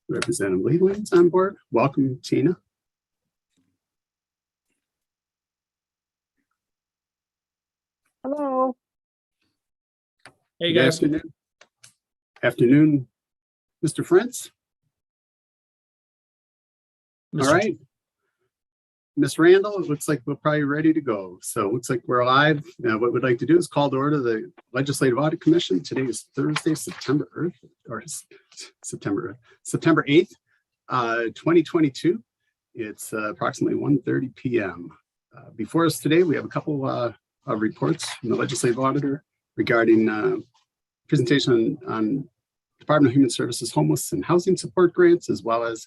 Representative Leland's on board. Welcome, Tina. Hello. Hey Good guys. Afternoon, Mr. Frantz. All right. Ms. Randall, it looks like we're probably ready to go. So it looks like we're live. Now, what we'd like to do is call to order the Legislative Audit Commission. Today is Thursday, September 8th, 2022. It's approximately 1:30 p.m. Before us today, we have a couple of reports from the Legislative Auditor regarding presentation on Department of Human Services homeless and housing support grants, as well as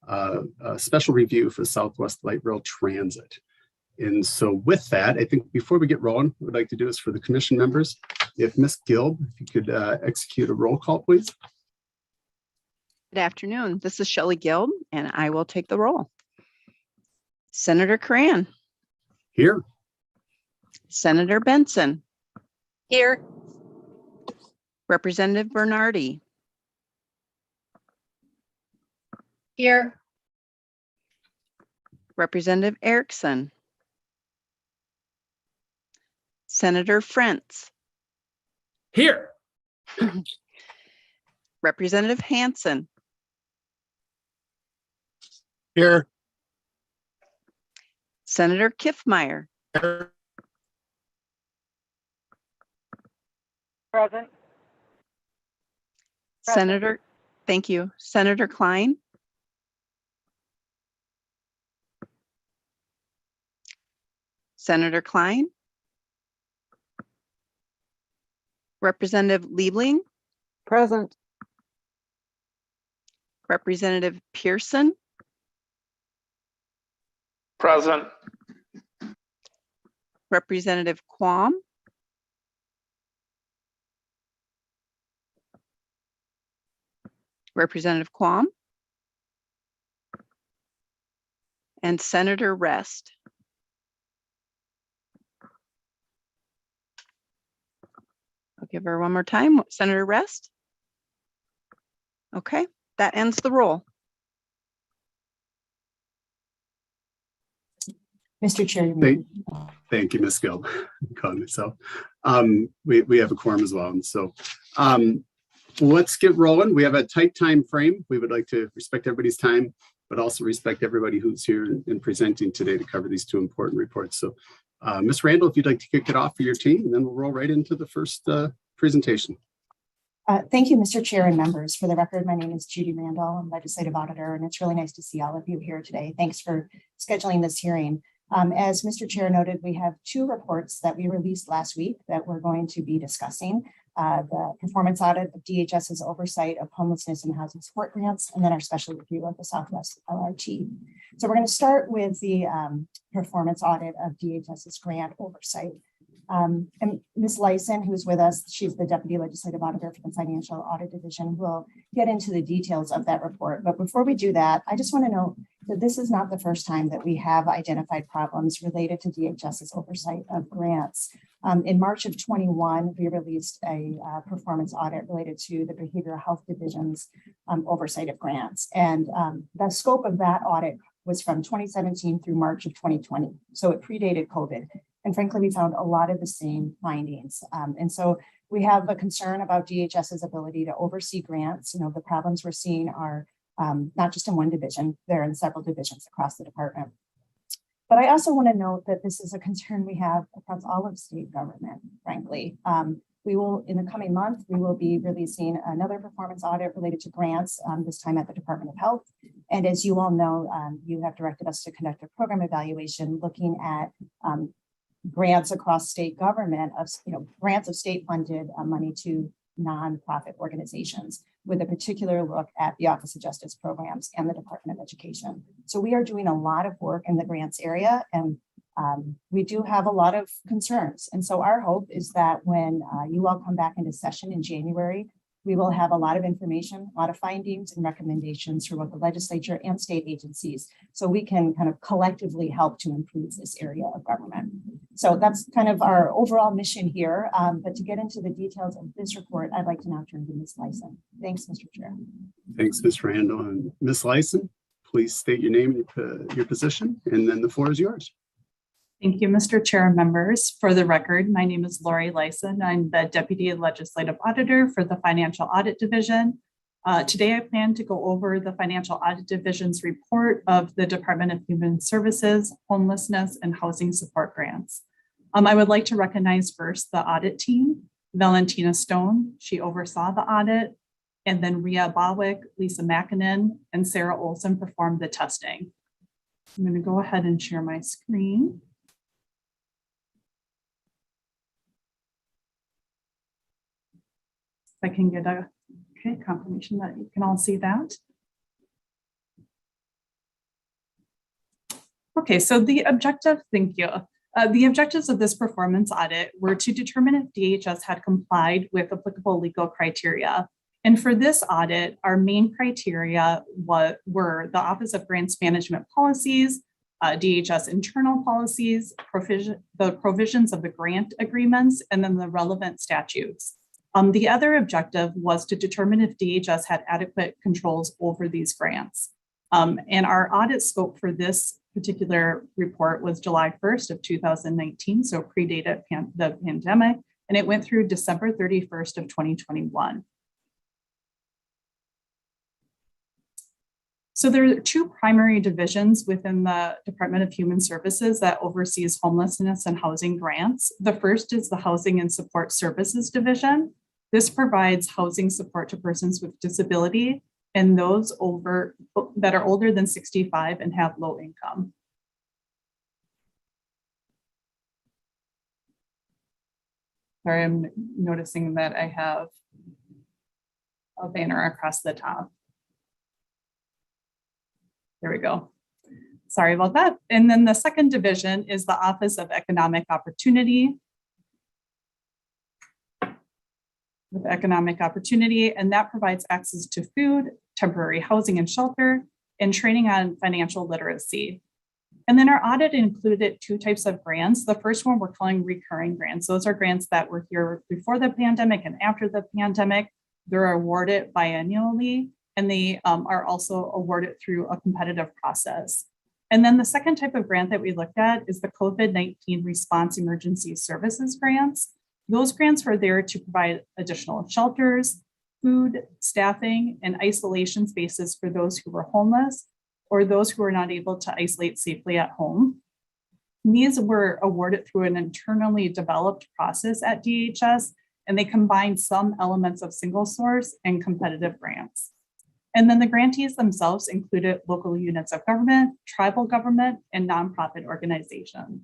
a special review for Southwest Light Rail Transit. And so with that, I think before we get rolling, what we'd like to do is for the commission members, if Ms. Gill, if you could execute a roll call, please. Good afternoon. This is Shelley Gill, and I will take the roll. Senator Cran. Here. Senator Benson. Here. Representative Bernardi. Here. Representative Erickson. Senator Frantz. Here. Representative Hansen. Here. Senator Kiffmeyer. Present. Senator, thank you. Senator Klein. Senator Klein. Representative Liebling. Present. Representative Pearson. Present. Representative Quam. Representative Quam. And Senator Rest. I'll give her one more time. Senator Rest. Okay, that ends the roll. Mr. Chair. Thank you, Ms. Gill. Calling myself. We have a quorum as well. And so let's get rolling. We have a tight time frame. We would like to respect everybody's time, but also respect everybody who's here and presenting today to cover these two important reports. So Ms. Randall, if you'd like to kick it off for your team, and then we'll roll right into the first presentation. Thank you, Mr. Chair and members. For the record, my name is Judy Randall. I'm Legislative Auditor, and it's really nice to see all of you here today. Thanks for scheduling this hearing. As Mr. Chair noted, we have two reports that we released last week that we're going to be discussing. The performance audit of DHS's oversight of homelessness and housing support grants, and then our special review of the Southwest LRT. So we're going to start with the performance audit of DHS's grant oversight. And Ms. Lyson, who's with us, she's the Deputy Legislative Auditor for the Financial Audit Division, will get into the details of that report. But before we do that, I just want to note that this is not the first time that we have identified problems related to DHS's oversight of grants. In March of 21, we released a performance audit related to the Behavioral Health Division's oversight of grants. And the scope of that audit was from 2017 through March of 2020. So it predated COVID. And frankly, we found a lot of the same findings. And so we have a concern about DHS's ability to oversee grants. You know, the problems we're seeing are not just in one division, they're in several divisions across the department. But I also want to note that this is a concern we have across all of state government, frankly. We will, in the coming month, we will be releasing another performance audit related to grants, this time at the Department of Health. And as you all know, you have directed us to conduct a program evaluation looking at grants across state government of, grants of state funded money to nonprofit organizations, with a particular look at the Office of Justice programs and the Department of Education. So we are doing a lot of work in the grants area, and we do have a lot of concerns. And so our hope is that when you all come back into session in January, we will have a lot of information, a lot of findings and recommendations from both the legislature and state agencies, so we can kind of collectively help to improve this area of government. So that's kind of our overall mission here. But to get into the details of this report, I'd like to now turn to Ms. Lyson. Thanks, Mr. Chair. Thanks, Ms. Randall. And Ms. Lyson, please state your name and your position, and then the floor is yours. Thank you, Mr. Chair and members. For the record, my name is Lori Lyson. I'm the Deputy Legislative Auditor for the Financial Audit Division. Today, I plan to go over the Financial Audit Division's report of the Department of Human Services, Homelessness, and Housing Support Grants. I would like to recognize first the audit team, Valentina Stone, she oversaw the audit, and then Ria Bawick, Lisa Makinen, and Sarah Olson performed the testing. I'm going to go ahead and share my screen. If I can get a confirmation that you can all see that. Okay, so the objective, thank you. The objectives of this performance audit were to determine if DHS had complied with applicable legal criteria. And for this audit, our main criteria were the Office of Grants Management Policies, DHS internal policies, the provisions of the grant agreements, and then the relevant statutes. The other objective was to determine if DHS had adequate controls over these grants. And our audit scope for this particular report was July 1st of 2019, so predated the pandemic, and it went through December 31st of 2021. So there are two primary divisions within the Department of Human Services that oversees homelessness and housing grants. The first is the Housing and Support Services Division. This provides housing support to persons with disability and those that are older than 65 and have low income. Sorry, I'm noticing that I have a banner across the top. There we go. Sorry about that. And then the second division is the Office of Economic Opportunity. With economic opportunity, and that provides access to food, temporary housing and shelter, and training on financial literacy. And then our audit included two types of grants. The first one we're calling recurring grants. Those are grants that were here before the pandemic and after the pandemic. They're awarded biannually, and they are also awarded through a competitive process. And then the second type of grant that we looked at is the COVID-19 Response Emergency Services grants. Those grants were there to provide additional shelters, food, staffing, and isolation spaces for those who were homeless or those who were not able to isolate safely at home. And these were awarded through an internally developed process at DHS, and they combined some elements of single source and competitive grants. And then the grantees themselves included local units of government, tribal government, and nonprofit organizations.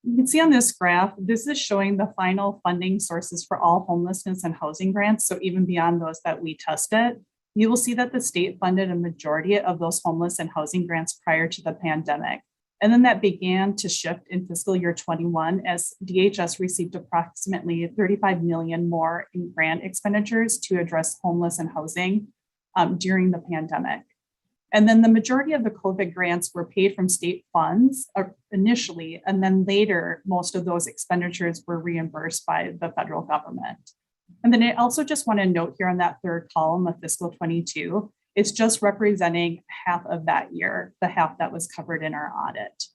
You can see on this graph, this is showing the final funding sources for all homelessness and housing grants. So even beyond those that we tested, you will see that the state funded a majority of those homeless and housing grants prior to the pandemic. And then that began to shift in fiscal year 21 as DHS received approximately 35 million more in grant expenditures to address homeless and housing during the pandemic. And then the majority of the COVID grants were paid from state funds initially, and then later, most of those expenditures were reimbursed by the federal government. And then I also just want to note here on that third column of fiscal 22, it's just representing half of that year, the half that was covered in our audit.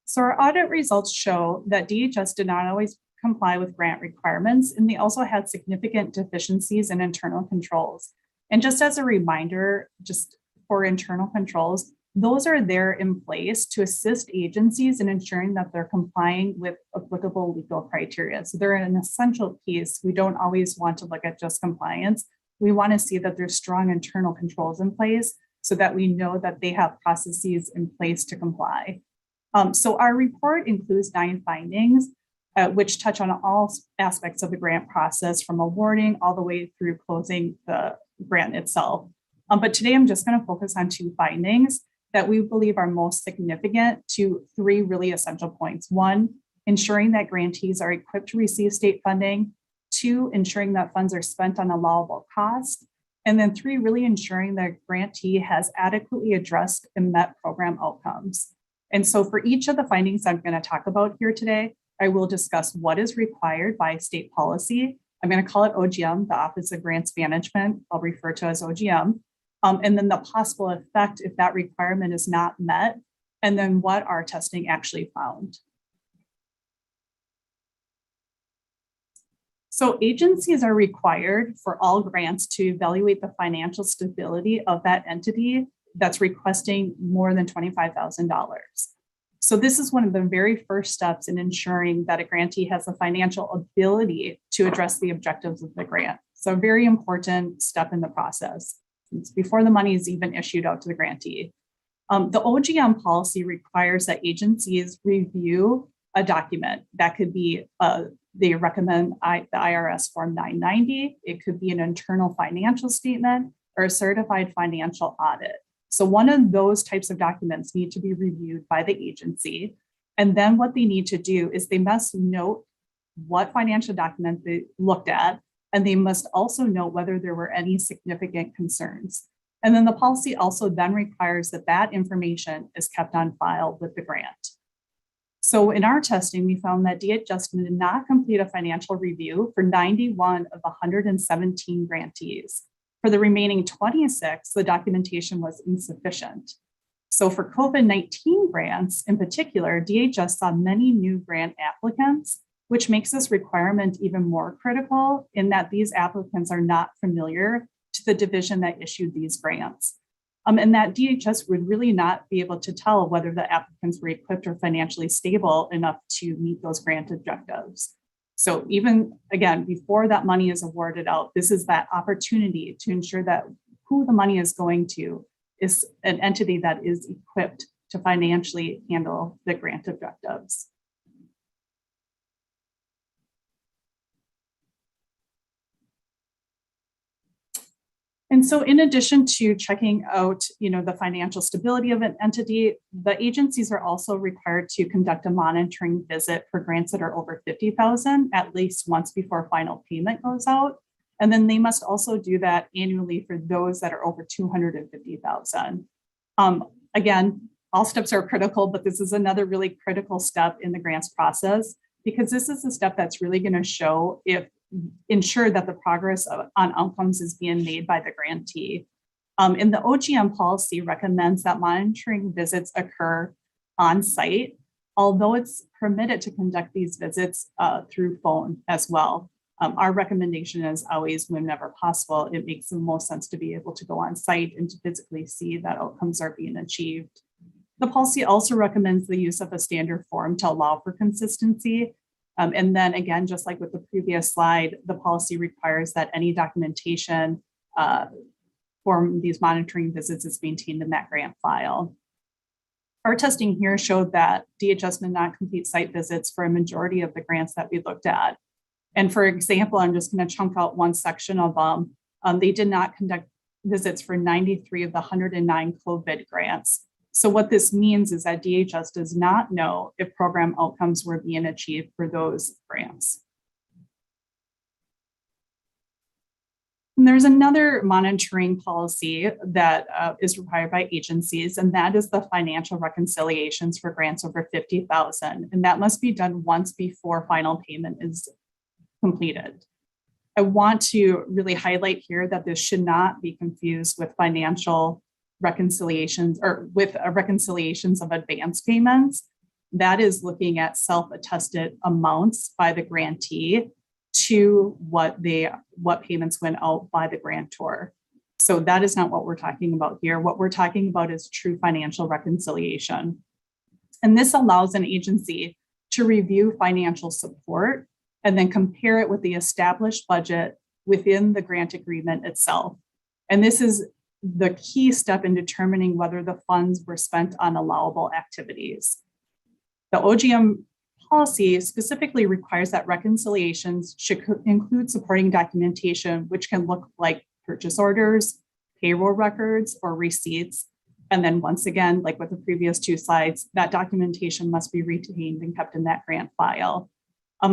So our audit results show that DHS did not always comply with grant requirements, and they also had significant deficiencies in internal controls. And just as a reminder, just for internal controls, those are there in place to assist agencies in ensuring that they're complying with applicable legal criteria. So they're an essential piece. We don't always want to look at just compliance. We want to see that there's strong internal controls in place so that we know that they have processes in place to comply. So our report includes 9 findings, which touch on all aspects of the grant process from awarding all the way through closing the grant itself. But today I'm just going to focus on 2 findings that we believe are most significant to 3 really essential points. 1, ensuring that grantees are equipped to receive state funding. 2, ensuring that funds are spent on allowable cost. And then 3, really ensuring that grantee has adequately addressed and met program outcomes. And so for each of the findings I'm going to talk about here today, I will discuss what is required by state policy. I'm going to call it OGM, the Office of Grants Management. I'll refer to as OGM. And then the possible effect if that requirement is not met, and then what our testing actually found. So agencies are required for all grants to evaluate the financial stability of that entity that's requesting more than $25,000. So this is one of the very first steps in ensuring that a grantee has the financial ability to address the objectives of the grant. So a very important step in the process. It's before the money is even issued out to the grantee. The OGM policy requires that agencies review a document. That could be, they recommend the IRS Form 990. It could be an internal financial statement or a certified financial audit. So one of those types of documents need to be reviewed by the agency. And then what they need to do is they must note what financial document they looked at, and they must also note whether there were any significant concerns. And then the policy also then requires that that information is kept on file with the grant. So in our testing, we found that DHS did not complete a financial review for 91 of 117 grantees. For the remaining 26, the documentation was insufficient. So for COVID-19 grants in particular, DHS saw many new grant applicants, which makes this requirement even more critical in that these applicants are not familiar to the division that issued these grants. And that DHS would really not be able to tell whether the applicants were equipped or financially stable enough to meet those grant objectives. So even, again, before that money is awarded out, this is that opportunity to ensure that who the money is going to is an entity that is equipped to financially handle the grant objectives. And so in addition to checking out, the financial stability of an entity, the agencies are also required to conduct a monitoring visit for grants that are over $50,000 at least once before final payment goes out. And then they must also do that annually for those that are over $250,000. Again, all steps are critical, but this is another really critical step in the grants process, because this is the step that's really going to ensure that the progress on outcomes is being made by the grantee. And the OGM policy recommends that monitoring visits occur on site, although it's permitted to conduct these visits through phone as well. Our recommendation is always, whenever possible, it makes the most sense to be able to go on site and to physically see that outcomes are being achieved. The policy also recommends the use of a standard form to allow for consistency. And then again, just like with the previous slide, the policy requires that any documentation for these monitoring visits is maintained in that grant file. Our testing here showed that DHS did not complete site visits for a majority of the grants that we looked at. And for example, I'm just going to chunk out one section of them. They did not conduct visits for 93 of the 109 COVID grants. So what this means is that DHS does not know if program outcomes were being achieved for those grants. And there's another monitoring policy that is required by agencies, and that is the financial reconciliations for grants over $50,000. And that must be done once before final payment is completed. I want to really highlight here that this should not be confused with financial reconciliations or with reconciliations of advance payments. That is looking at self-attested amounts by the grantee to what payments went out by the grantor. So that is not what we're talking about here. What we're talking about is true financial reconciliation. And this allows an agency to review financial support and then compare it with the established budget within the grant agreement itself. And this is the key step in determining whether the funds were spent on allowable activities. The OGM policy specifically requires that reconciliations should include supporting documentation, which can look like purchase orders, payroll records, or receipts. And then once again, like with the previous two slides, that documentation must be retained and kept in that grant file.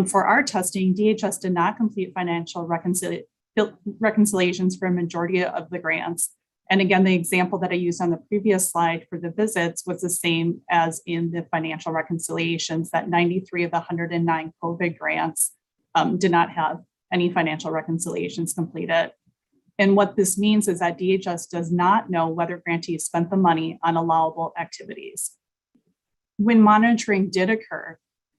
For our testing, DHS did not complete financial reconciliations for a majority of the grants. And again, the example that I used on the previous slide for the visits was the same as in the financial reconciliations, that 93 of the 109 COVID grants did not have any financial reconciliations completed. And what this means is that DHS does not know whether grantees spent the money on allowable activities. When monitoring did occur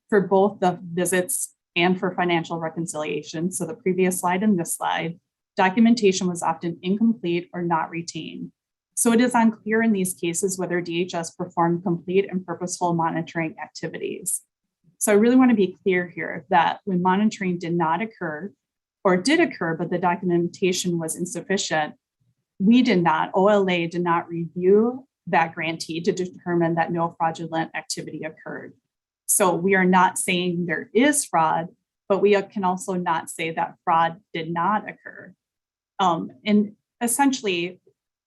for both the visits and for financial reconciliation, so the previous slide and this slide, documentation was often incomplete or not retained. So it is unclear in these cases whether DHS performed complete and purposeful monitoring activities. So I really want to be clear here that when monitoring did not occur or did occur, but the documentation was insufficient, OLA did not review that grantee to determine that no fraudulent activity occurred. So we are not saying there is fraud, but we can also not say that fraud did not occur. And essentially,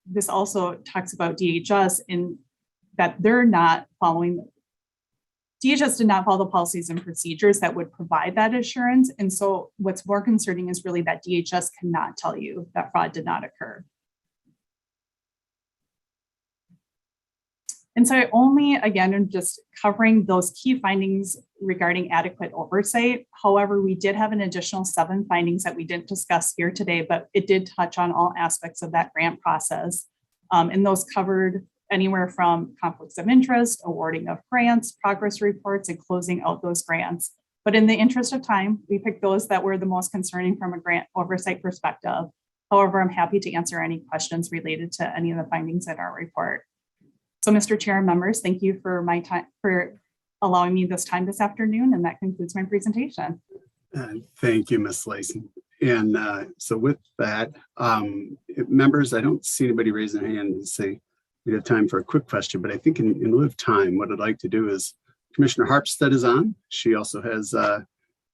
this also talks about DHS in that DHS did not follow the policies and procedures that would provide that assurance. And so what's more concerning is really that DHS cannot tell you that fraud did not occur. And so I only, again, am just covering those key findings regarding adequate oversight. However, we did have an additional 7 findings that we didn't discuss here today, but it did touch on all aspects of that grant process. And those covered anywhere from conflicts of interest, awarding of grants, progress reports, and closing out those grants. But in the interest of time, we picked those that were the most concerning from a grant oversight perspective. However, I'm happy to answer any questions related to any of the findings in our report. So, Mr. Chair and members, thank you for my time, for allowing me this time this afternoon, and that concludes my presentation. Thank you, Ms. Lyson. And so with that, members, I don't see anybody raising their hand and say we have time for a quick question, but I think in lieu of time, what I'd like to do is Commissioner Harpstead is on. She also has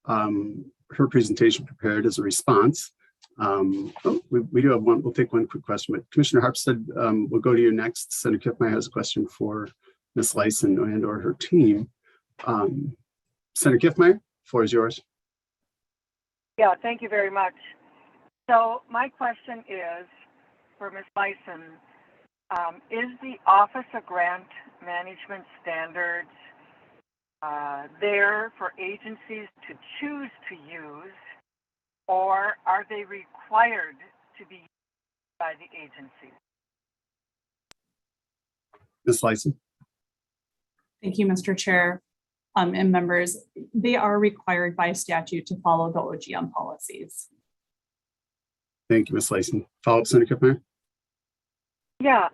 her presentation prepared as a response. We do have one. We'll take one quick question, but Commissioner Harpstead, we'll go to you next. Senator Kiffmeyer has a question for Ms. Lyson and or her team. Senator Kiffmeyer, floor is yours. Yeah, thank you very much. So my question is for Ms. Lyson. Is the Office of Grant Management Standards there for agencies to choose to use, or are they required to be used by the agency? Ms. Lyson. Thank you, Mr. Chair and members. They are required by statute to follow the OGM policies. Thank you, Ms. Lyson. Follow up, Senator Kiffmeyer. Yeah,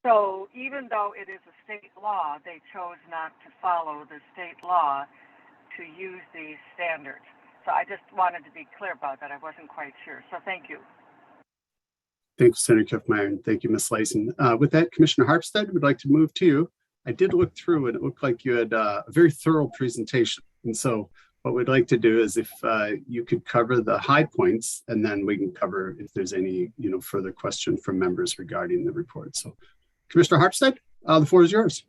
so even though it is a state law, they chose not to follow the state law to use these standards. So I just wanted to be clear about that. I wasn't quite sure. So thank you. Thank you, Senator Kiffmeyer, and thank you, Ms. Lyson. With that, Commissioner Harpstead, would like to move to you. I did look through and it looked like you had a very thorough presentation. And so what we'd like to do is if you could cover the high points, and then we can cover if there's any further question from members regarding the report. So Commissioner Harpstead, the floor is yours.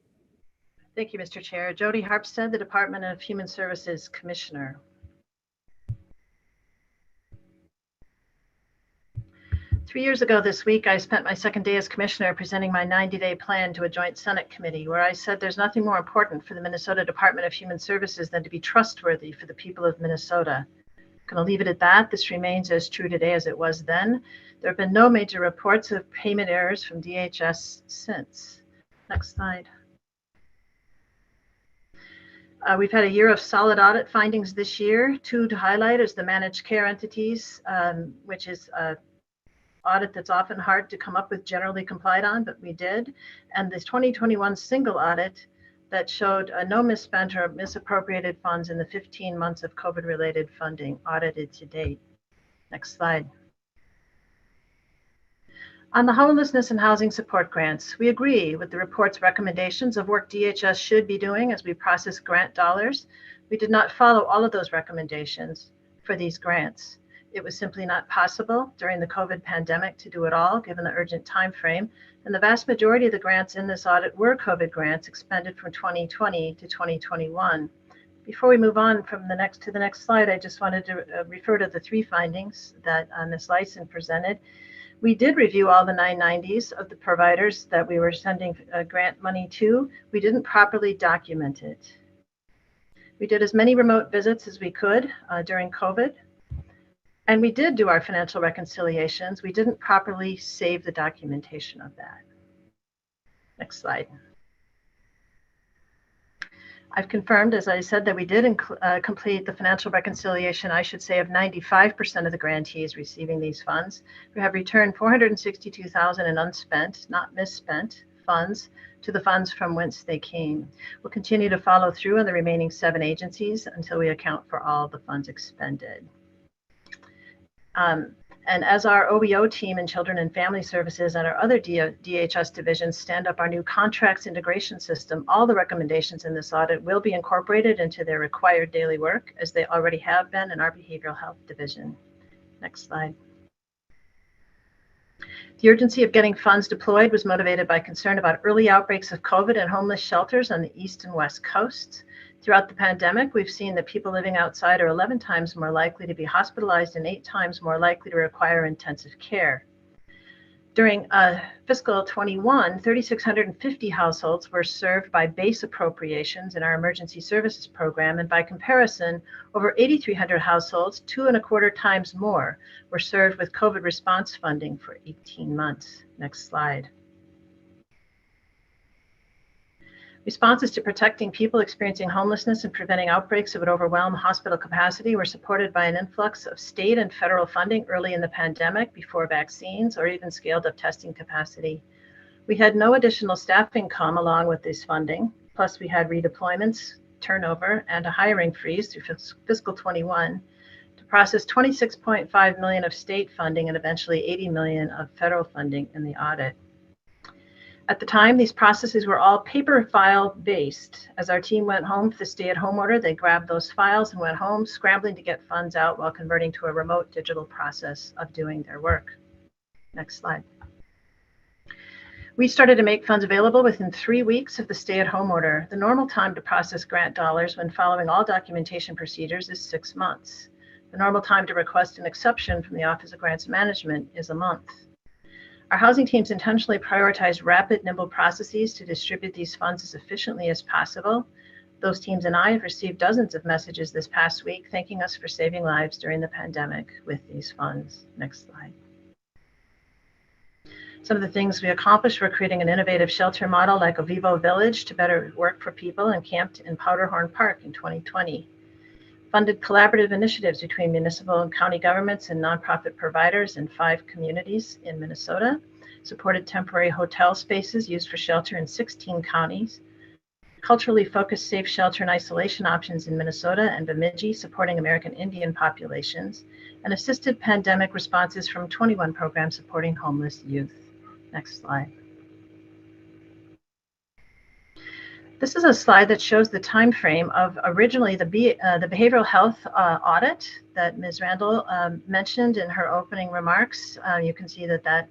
Thank you, Mr. Chair. Jody Harpstead, the Department of Human Services Commissioner. 3 years ago this week, I spent my second day as commissioner presenting my 90-day plan to a joint Senate committee, where I said there's nothing more important for the Minnesota Department of Human Services than to be trustworthy for the people of Minnesota. I'm going to leave it at that. This remains as true today as it was then. There have been no major reports of payment errors from DHS since. Next slide. We've had a year of solid audit findings this year. 2 to highlight is the managed care entities, which is a audit that's often hard to come up with generally complied on, but we did. And this 2021 single audit that showed no misspent or misappropriated funds in the 15 months of COVID-related funding audited to date. Next slide. On the homelessness and housing support grants, we agree with the report's recommendations of work DHS should be doing as we process grant dollars. We did not follow all of those recommendations for these grants. It was simply not possible during the COVID pandemic to do it all, given the urgent time frame. And the vast majority of the grants in this audit were COVID grants expended from 2020 to 2021. Before we move on from the next slide, I just wanted to refer to the 3 findings that Ms. Lyson presented. We did review all the 990s of the providers that we were sending grant money to. We didn't properly document it. We did as many remote visits as we could during COVID. And we did do our financial reconciliations. We didn't properly save the documentation of that. Next slide. I've confirmed, as I said, that we did complete the financial reconciliation, I should say, of 95% of the grantees receiving these funds, who have returned $462,000 in unspent, not misspent, funds to the funds from whence they came. We'll continue to follow through on the remaining 7 agencies until we account for all the funds expended. And as our OEO team in Children and Family Services and our other DHS divisions stand up our new contracts integration system, all the recommendations in this audit will be incorporated into their required daily work, as they already have been in our Behavioral Health Division. Next slide. The urgency of getting funds deployed was motivated by concern about early outbreaks of COVID and homeless shelters on the East and West coasts. Throughout the pandemic, we've seen that people living outside are 11 times more likely to be hospitalized and 8 times more likely to require intensive care. During fiscal 21, 3,650 households were served by base appropriations in our emergency services program, and by comparison, over 8,300 households, 2.25 times more, were served with COVID response funding for 18 months. Next slide. Responses to protecting people experiencing homelessness and preventing outbreaks that would overwhelm hospital capacity were supported by an influx of state and federal funding early in the pandemic before vaccines or even scaled up testing capacity. We had no additional staffing come along with this funding, plus we had redeployments, turnover, and a hiring freeze through fiscal 21 to process $26.5 million of state funding and eventually $80 million of federal funding in the audit. At the time, these processes were all paper file based. As our team went home for the stay-at-home order, they grabbed those files and went home, scrambling to get funds out while converting to a remote digital process of doing their work. Next slide. We started to make funds available within 3 weeks of the stay-at-home order. The normal time to process grant dollars when following all documentation procedures is 6 months. The normal time to request an exception from the Office of Grants Management is a month. Our housing teams intentionally prioritized rapid, nimble processes to distribute these funds as efficiently as possible. Those teams and I have received dozens of messages this past week thanking us for saving lives during the pandemic with these funds. Next slide. Some of the things we accomplished were creating an innovative shelter model like a Vivo Village to better work for people encamped in Powderhorn Park in 2020. Funded collaborative initiatives between municipal and county governments and nonprofit providers in 5 communities in Minnesota, supported temporary hotel spaces used for shelter in 16 counties, culturally focused safe shelter and isolation options in Minnesota and Bemidji, supporting American Indian populations, and assisted pandemic responses from 21 programs supporting homeless youth. Next slide. This is a slide that shows the time frame of originally the behavioral health audit that Ms. Randall mentioned in her opening remarks. You can see that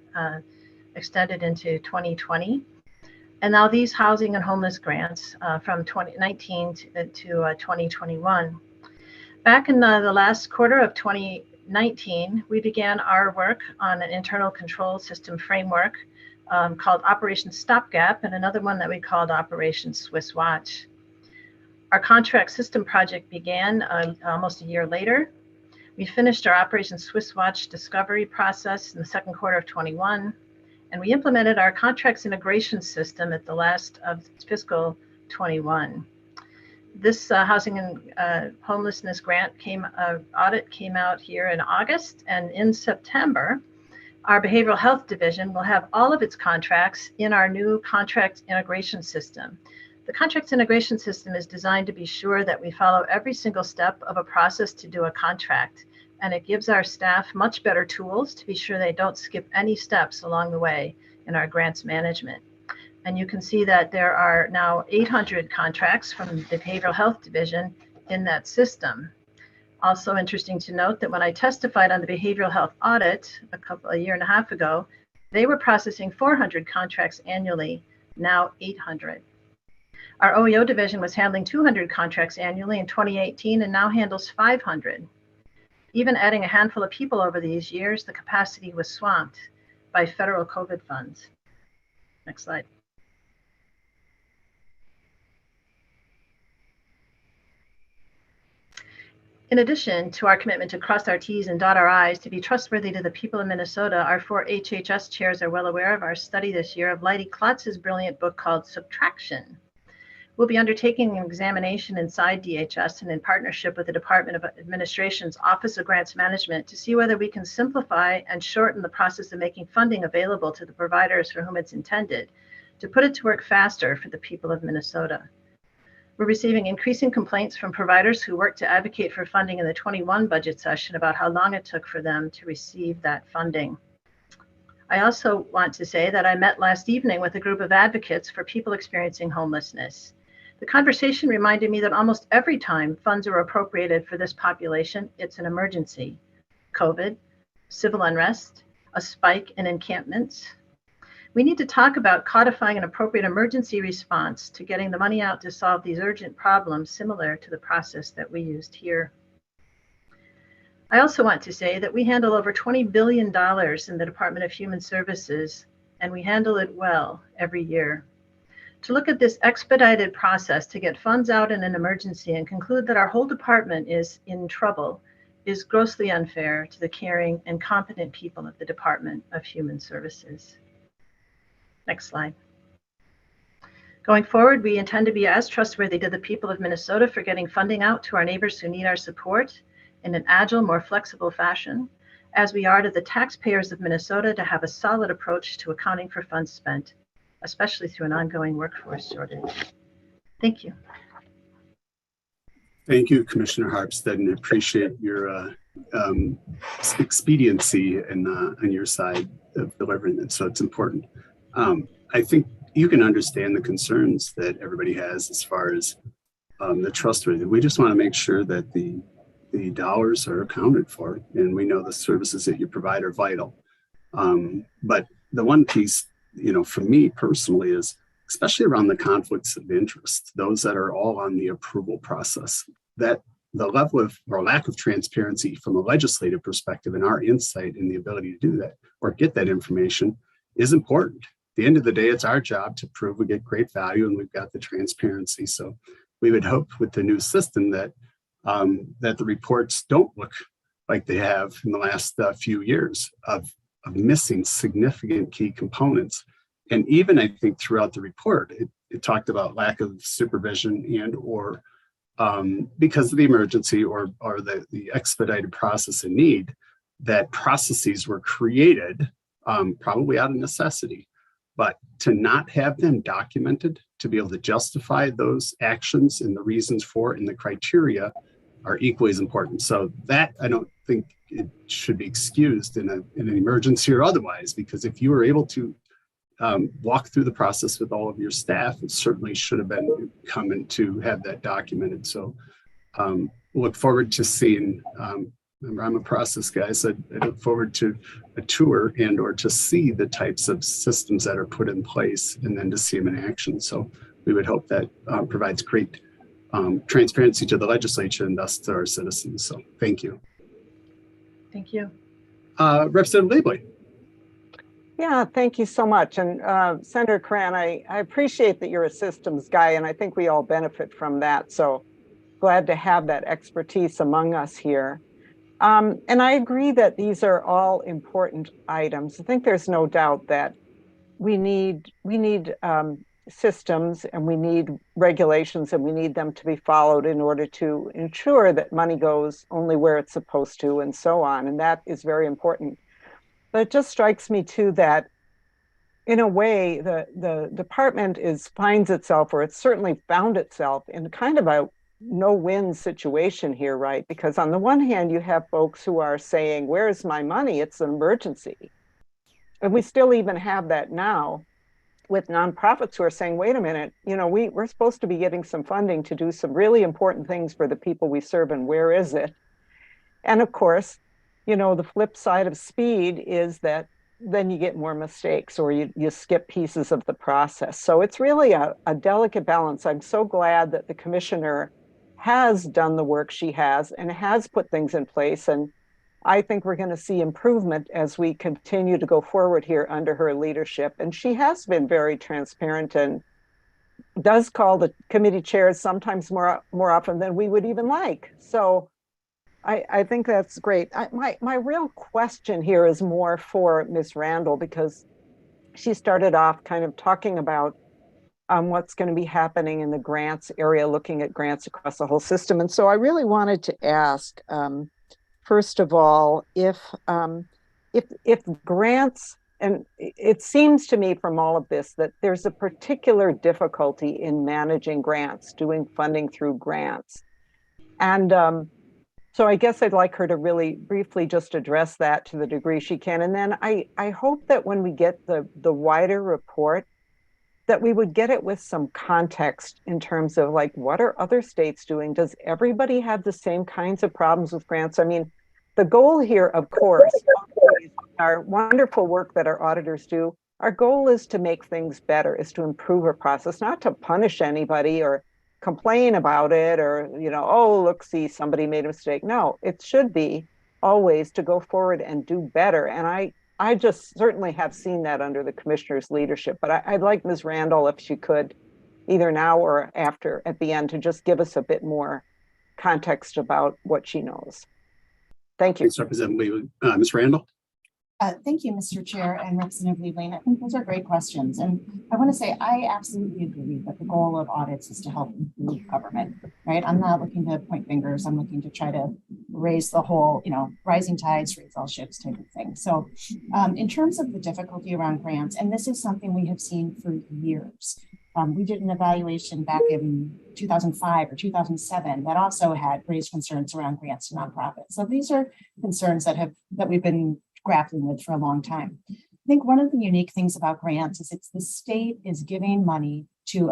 extended into 2020. And now these housing and homeless grants from 2019 to 2021. Back in the last quarter of 2019, we began our work on an internal control system framework called Operation Stopgap, and another one that we called Operation Swiss Watch. Our contract system project began almost a year later. We finished our Operation Swiss Watch discovery process in the second quarter of 21, and we implemented our contracts integration system at the last of fiscal 21. This housing and homelessness grant audit came out here in August, and in September, our behavioral health division will have all of its contracts in our new contract integration system. The contract integration system is designed to be sure that we follow every single step of a process to do a contract, and it gives our staff much better tools to be sure they don't skip any steps along the way in our grants management. And you can see that there are now 800 contracts from the behavioral health division in that system. Also interesting to note that when I testified on the behavioral health audit a year and a half ago, they were processing 400 contracts annually, now 800. Our OEO division was handling 200 contracts annually in 2018 and now handles 500. Even adding a handful of people over these years, the capacity was swamped. by federal COVID funds. Next slide. In addition to our commitment to cross our T's and dot our I's to be trustworthy to the people of Minnesota, our 4 HHS chairs are well aware of our study this year of Leidy Klotz's brilliant book called Subtraction. We'll be undertaking an examination inside DHS and in partnership with the Department of Administration's Office of Grants Management to see whether we can simplify and shorten the process of making funding available to the providers for whom it's intended, to put it to work faster for the people of Minnesota. We're receiving increasing complaints from providers who work to advocate for funding in the 21 budget session about how long it took for them to receive that funding. I also want to say that I met last evening with a group of advocates for people experiencing homelessness. The conversation reminded me that almost every time funds are appropriated for this population, it's an emergency. COVID, civil unrest, a spike in encampments. We need to talk about codifying an appropriate emergency response to getting the money out to solve these urgent problems, similar to the process that we used here. I also want to say that we handle over $20 billion in the Department of Human Services, and we handle it well every year. To look at this expedited process to get funds out in an emergency and conclude that our whole department is in trouble is grossly unfair to the caring and competent people of the Department of Human Services. Next slide. Going forward, we intend to be as trustworthy to the people of Minnesota for getting funding out to our neighbors who need our support in an agile, more flexible fashion, as we are to the taxpayers of Minnesota to have a solid approach to accounting for funds spent, especially through an ongoing workforce shortage. Thank you. Thank you, Commissioner Harpstead, and appreciate your expediency and on your side of delivering it. So it's important. I think you can understand the concerns that everybody has as far as the trustworthy. We just want to make sure that the dollars are accounted for, and we know the services that you provide are vital. But the one piece, for me personally, is especially around the conflicts of interest, those that are all on the approval process, that the level of or lack of transparency from a legislative perspective and our insight in the ability to do that or get that information is important. At the end of the day, it's our job to prove we get great value and we've got the transparency. So we would hope with the new system that that the reports don't look like they have in the last few years of missing significant key components. And even I think throughout the report, it talked about lack of supervision and or because of the emergency or the expedited process and need, that processes were created probably out of necessity. But to not have them documented, to be able to justify those actions and the reasons for it and the criteria are equally as important. So that I don't think it should be excused in an emergency or otherwise, because if you were able to walk through the process with all of your staff, it certainly should have been coming to have that documented. So look forward to seeing, remember I'm a process guy, so I look forward to a tour and or to see the types of systems that are put in place and then to see them in action. So we would hope that provides great transparency to the legislature and thus to our citizens. So thank you. Thank you. Representative Labley. Yeah, thank you so much. And Senator Cran, I appreciate that you're a systems guy, and I think we all benefit from that. So glad to have that expertise among us here. And I agree that these are all important items. I think there's no doubt that we need systems and we need regulations and we need them to be followed in order to ensure that money goes only where it's supposed to and so on. And that is very important. But it just strikes me too that in a way the department finds itself, or it's certainly found itself in kind of a no-win situation here, right? Because on the one hand, you have folks who are saying, where's my money? It's an emergency. And we still even have that now with nonprofits who are saying, wait a minute, we're supposed to be getting some funding to do some really important things for the people we serve, and where is it? And of course, the flip side of speed is that then you get more mistakes or you skip pieces of the process. So it's really a delicate balance. I'm so glad that the commissioner has done the work she has and has put things in place. And I think we're going to see improvement as we continue to go forward here under her leadership. And she has been very transparent and does call the committee chairs sometimes more often than we would even like. So I think that's great. My real question here is more for Ms. Randall, because she started off kind of talking about what's going to be happening in the grants area, looking at grants across the whole system. And so I really wanted to ask, first of all, if grants, and it seems to me from all of this that there's a particular difficulty in managing grants, doing funding through grants. And so I guess I'd like her to really briefly just address that to the degree she can. And then I hope that when we get the wider report, that we would get it with some context in terms of like, what are other states doing? Does everybody have the same kinds of problems with grants? I mean, the goal here, of course, our wonderful work that our auditors do, our goal is to make things better, is to improve a process, not to punish anybody or complain about it or, you know, oh, look, see, somebody made a mistake. No, it should be always to go forward and do better. And I just certainly have seen that under the commissioner's leadership, but I'd like Ms. Randall, if she could, either now or after at the end, to just give us a bit more context about what she knows. Thank you. Thanks, Representative Ms. Randall. Thank you, Mr. Chair and Representative Liebling. I think those are great questions. And I want to say, I absolutely agree that the goal of audits is to help improve government, right? I'm not looking to point fingers. I'm looking to try to raise the whole, you know, rising tides, raise all ships type of thing. So in terms of the difficulty around grants, and this is something we have seen for years. We did an evaluation back in 2005 or 2007 that also had raised concerns around grants to nonprofits. So these are concerns that we've been grappling with for a long time. I think one of the unique things about grants is it's the state is giving money to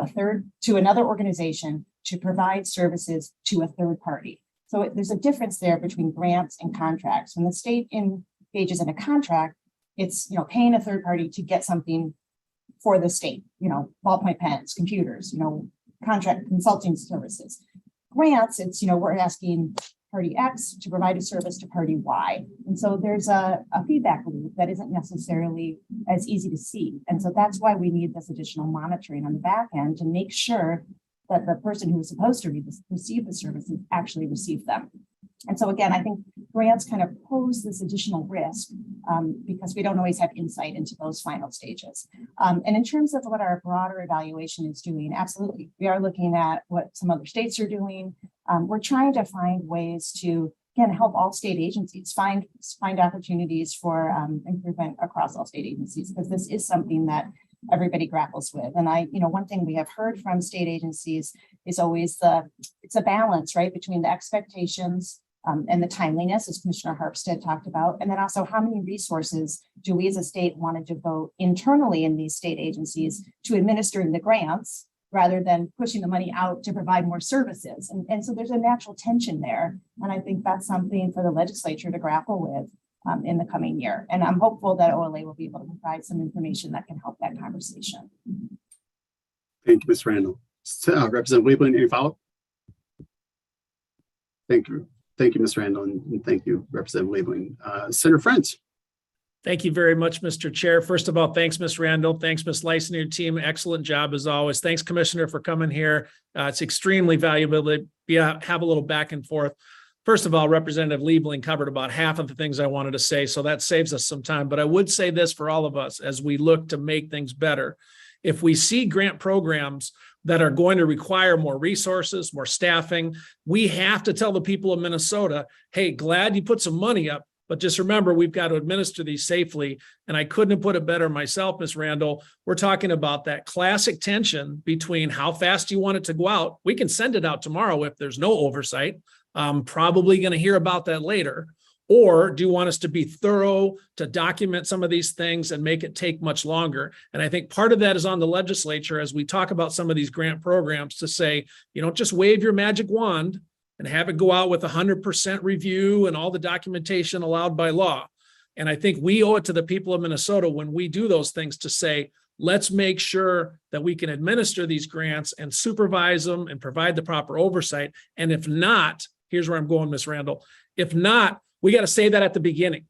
another organization to provide services to a third party. So there's a difference there between grants and contracts. When the state engages in a contract, it's, you know, paying a third party to get something for the state, you know, ballpoint pens, computers, you know, contract consulting services. Grants, it's, you know, we're asking party X to provide a service to party Y. And so there's a feedback loop that isn't necessarily as easy to see. And so that's why we need this additional monitoring on the back end to make sure that the person who is supposed to receive the services actually receive them. And so again, I think grants kind of pose this additional risk because we don't always have insight into those final stages. And in terms of what our broader evaluation is doing, absolutely, we are looking at what some other states are doing. We're trying to find ways to, again, help all state agencies find opportunities for improvement across all state agencies, because this is something that everybody grapples with. And one thing we have heard from state agencies is always it's a balance, right, between the expectations and the timeliness, as Commissioner Harpstead talked about, and then also how many resources do we as a state want to devote internally in these state agencies to administering the grants rather than pushing the money out to provide more services. And so there's a natural tension there. And I think that's something for the legislature to grapple with in the coming year. And I'm hopeful that OLA will be able to provide some information that can help that conversation. Thank you, Ms. Randall. Representative Liebling, any follow-up? Thank you. Thank you, Ms. Randall, and thank you, Representative Liebling. Senator Friends. Thank you very much, Mr. Chair. First of all, thanks, Ms. Randall. Thanks, Ms. Lyson and your team. Excellent job as always. Thanks, Commissioner, for coming here. It's extremely valuable to have a little back and forth. First of all, Representative Liebling covered about half of the things I wanted to say, so that saves us some time. But I would say this for all of us as we look to make things better. If we see grant programs that are going to require more resources, more staffing, we have to tell the people of Minnesota, hey, glad you put some money up, but just remember, we've got to administer these safely. And I couldn't have put it better myself, Ms. Randall. We're talking about that classic tension between how fast you want it to go out. We can send it out tomorrow if there's no oversight. I'm probably going to hear about that later. Or do you want us to be thorough, to document some of these things and make it take much longer? And I think part of that is on the legislature as we talk about some of these grant programs to say, you don't just wave your magic wand and have it go out with 100% review and all the documentation allowed by law. And I think we owe it to the people of Minnesota when we do those things to say, let's make sure that we can administer these grants and supervise them and provide the proper oversight. And if not, here's where I'm going, Ms. Randall. If not, we got to say that at the beginning.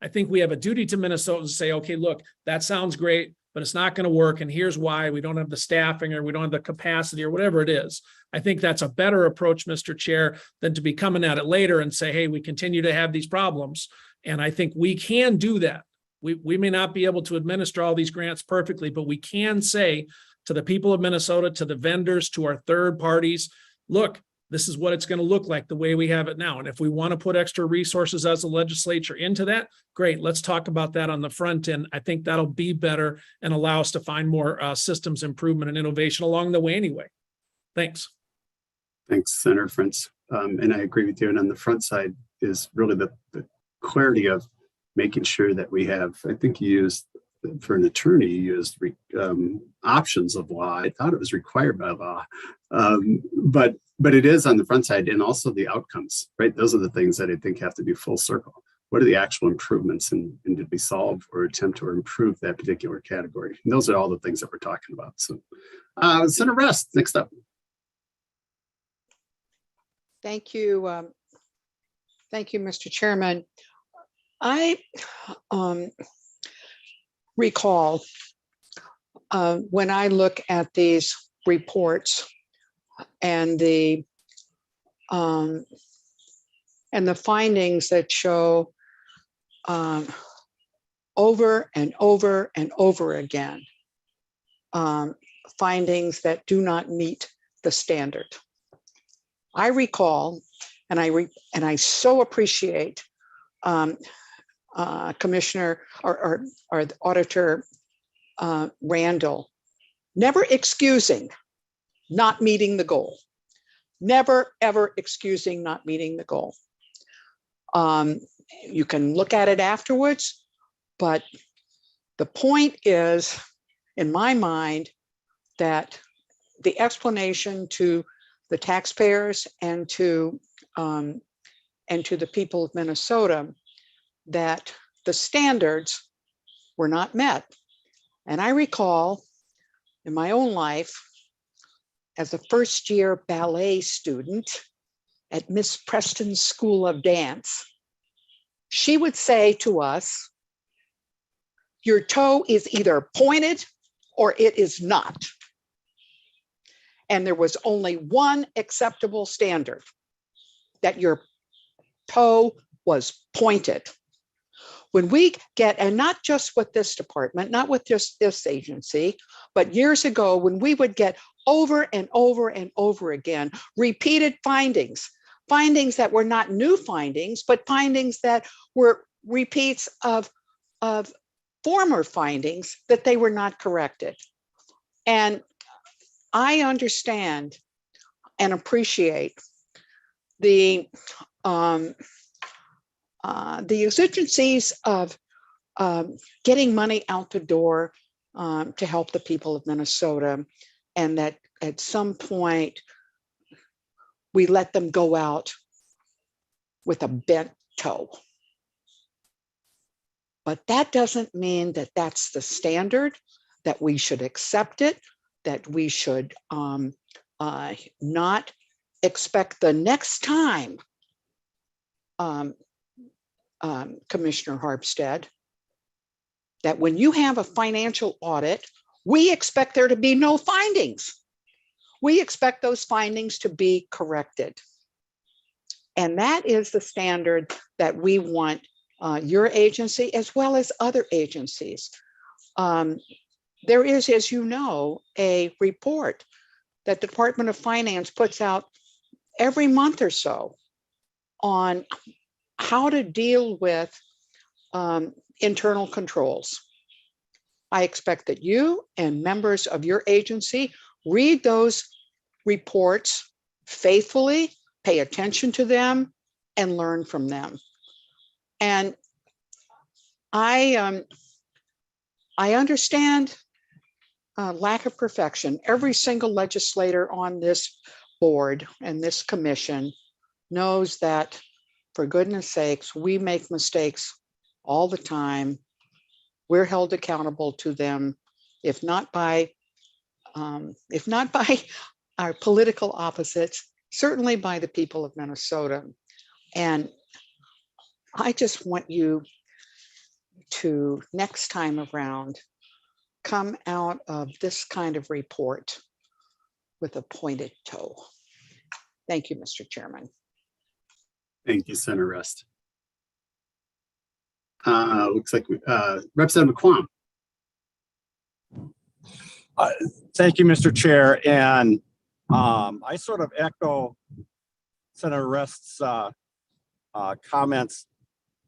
I think we have a duty to Minnesotans to say, okay, look, that sounds great, but it's not going to work. And here's why: we don't have the staffing, or we don't have the capacity, or whatever it is. I think that's a better approach, Mr. Chair, than to be coming at it later and say, hey, we continue to have these problems. And I think we can do that. We may not be able to administer all these grants perfectly, but we can say to the people of Minnesota, to the vendors, to our third parties, look, this is what it's going to look like the way we have it now. And if we want to put extra resources as a legislature into that, great. Let's talk about that on the front end. I think that'll be better and allow us to find more systems improvement and innovation along the way anyway. Thanks. Thanks, Senator Frantz. And I agree with you. And on the front side is really the clarity of making sure that we have, I think you used, for an attorney, you used options of law. I thought it was required by law. But it is on the front side, and also the outcomes, right? Those are the things that I think have to be full circle. What are the actual improvements, and did we solve or attempt to improve that particular category? And those are all the things that we're talking about. So Senator Rest, next up. Thank you. Thank you, Mr. Chairman. I recall when I look at these reports and the findings that show over and over and over again findings that do not meet the standard. I recall, and I so appreciate Commissioner or Auditor Randall never excusing not meeting the goal, never ever excusing not meeting the goal. You can look at it afterwards, but the point is, in my mind, that the explanation to the taxpayers and to the people of Minnesota that the standards were not met. And I recall in my own life, as a first-year ballet student at Miss Preston's School of Dance, she would say to us, your toe is either pointed or it is not. And there was only one acceptable standard, that your toe was pointed. When we get, and not just with this department, not with just this agency, but years ago, when we would get over and over and over again, repeated findings that were not new findings, but findings that were repeats of former findings, that they were not corrected. And I understand and appreciate the exigencies of getting money out the door to help the people of Minnesota, and that at some point we let them go out with a bent toe. But that doesn't mean that that's the standard, that we should accept it, that we should not expect the next time, Commissioner Harpstead, that when you have a financial audit, we expect there to be no findings. We expect those findings to be corrected. And that is the standard that we want your agency as well as other agencies. There is, as you know, a report that the Department of Finance puts out every month or so on how to deal with internal controls. I expect that you and members of your agency read those reports faithfully, pay attention to them, and learn from them. And I understand lack of perfection. Every single legislator on this board and this commission knows that, for goodness sakes, we make mistakes all the time. We're held accountable to them, if not by our political opposites, certainly by the people of Minnesota. And I just want you to, next time around, come out of this kind of report with a pointed toe. Thank you, Mr. Chairman. Thank you, Senator Rest. Looks like Representative McQuam. Thank you, Mr. Chair. And I sort of echo Senator Rest's comments.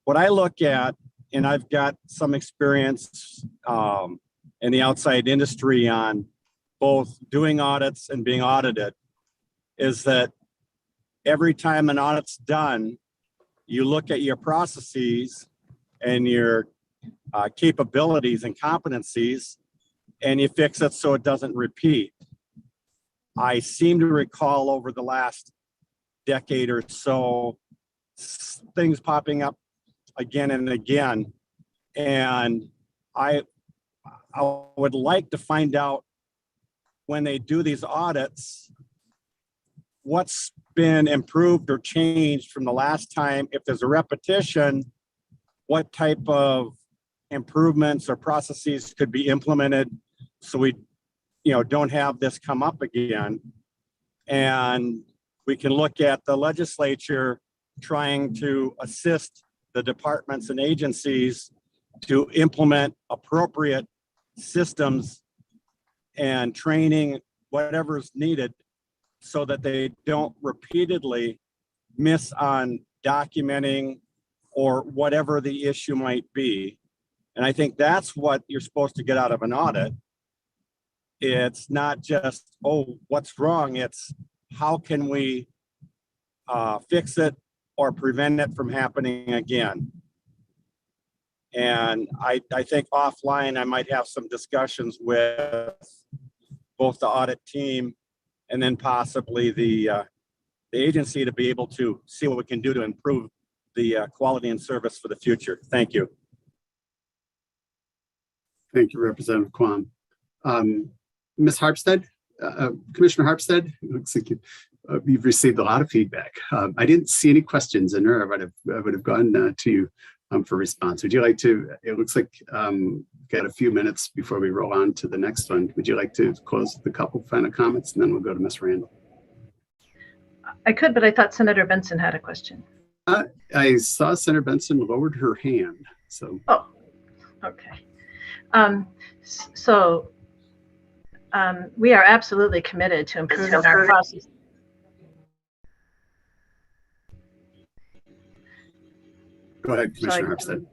What I look at, and I've got some experience in the outside industry on both doing audits and being audited, is that every time an audit's done, you look at your processes and your capabilities and competencies, and you fix it so it doesn't repeat. I seem to recall over the last decade or so, things popping up again and again. And I would like to find out, when they do these audits, what's been improved or changed from the last time. If there's a repetition, what type of improvements or processes could be implemented so we don't have this come up again. And we can look at the legislature trying to assist the departments and agencies to implement appropriate systems and training, whatever's needed, so that they don't repeatedly miss on documenting or whatever the issue might be. And I think that's what you're supposed to get out of an audit. It's not just, oh, what's wrong? It's how can we fix it or prevent it from happening again? And I think offline, I might have some discussions with both the audit team and then possibly the agency to be able to see what we can do to improve the quality and service for the future. Thank you. Thank you, Representative Kwan. Ms. Harpstead, Commissioner Harpstead, it looks like you've received a lot of feedback. I didn't see any questions in there. I would have gone to you for response. Would you like to, it looks like got a few minutes before we roll on to the next one. Would you like to close with a couple final comments, and then we'll go to Ms. Randall? I could, but I thought Senator Benson had a question. I saw Senator Benson lowered her hand. So. Oh, okay. We are absolutely committed to improving our process. Go ahead, Commissioner Harpstead.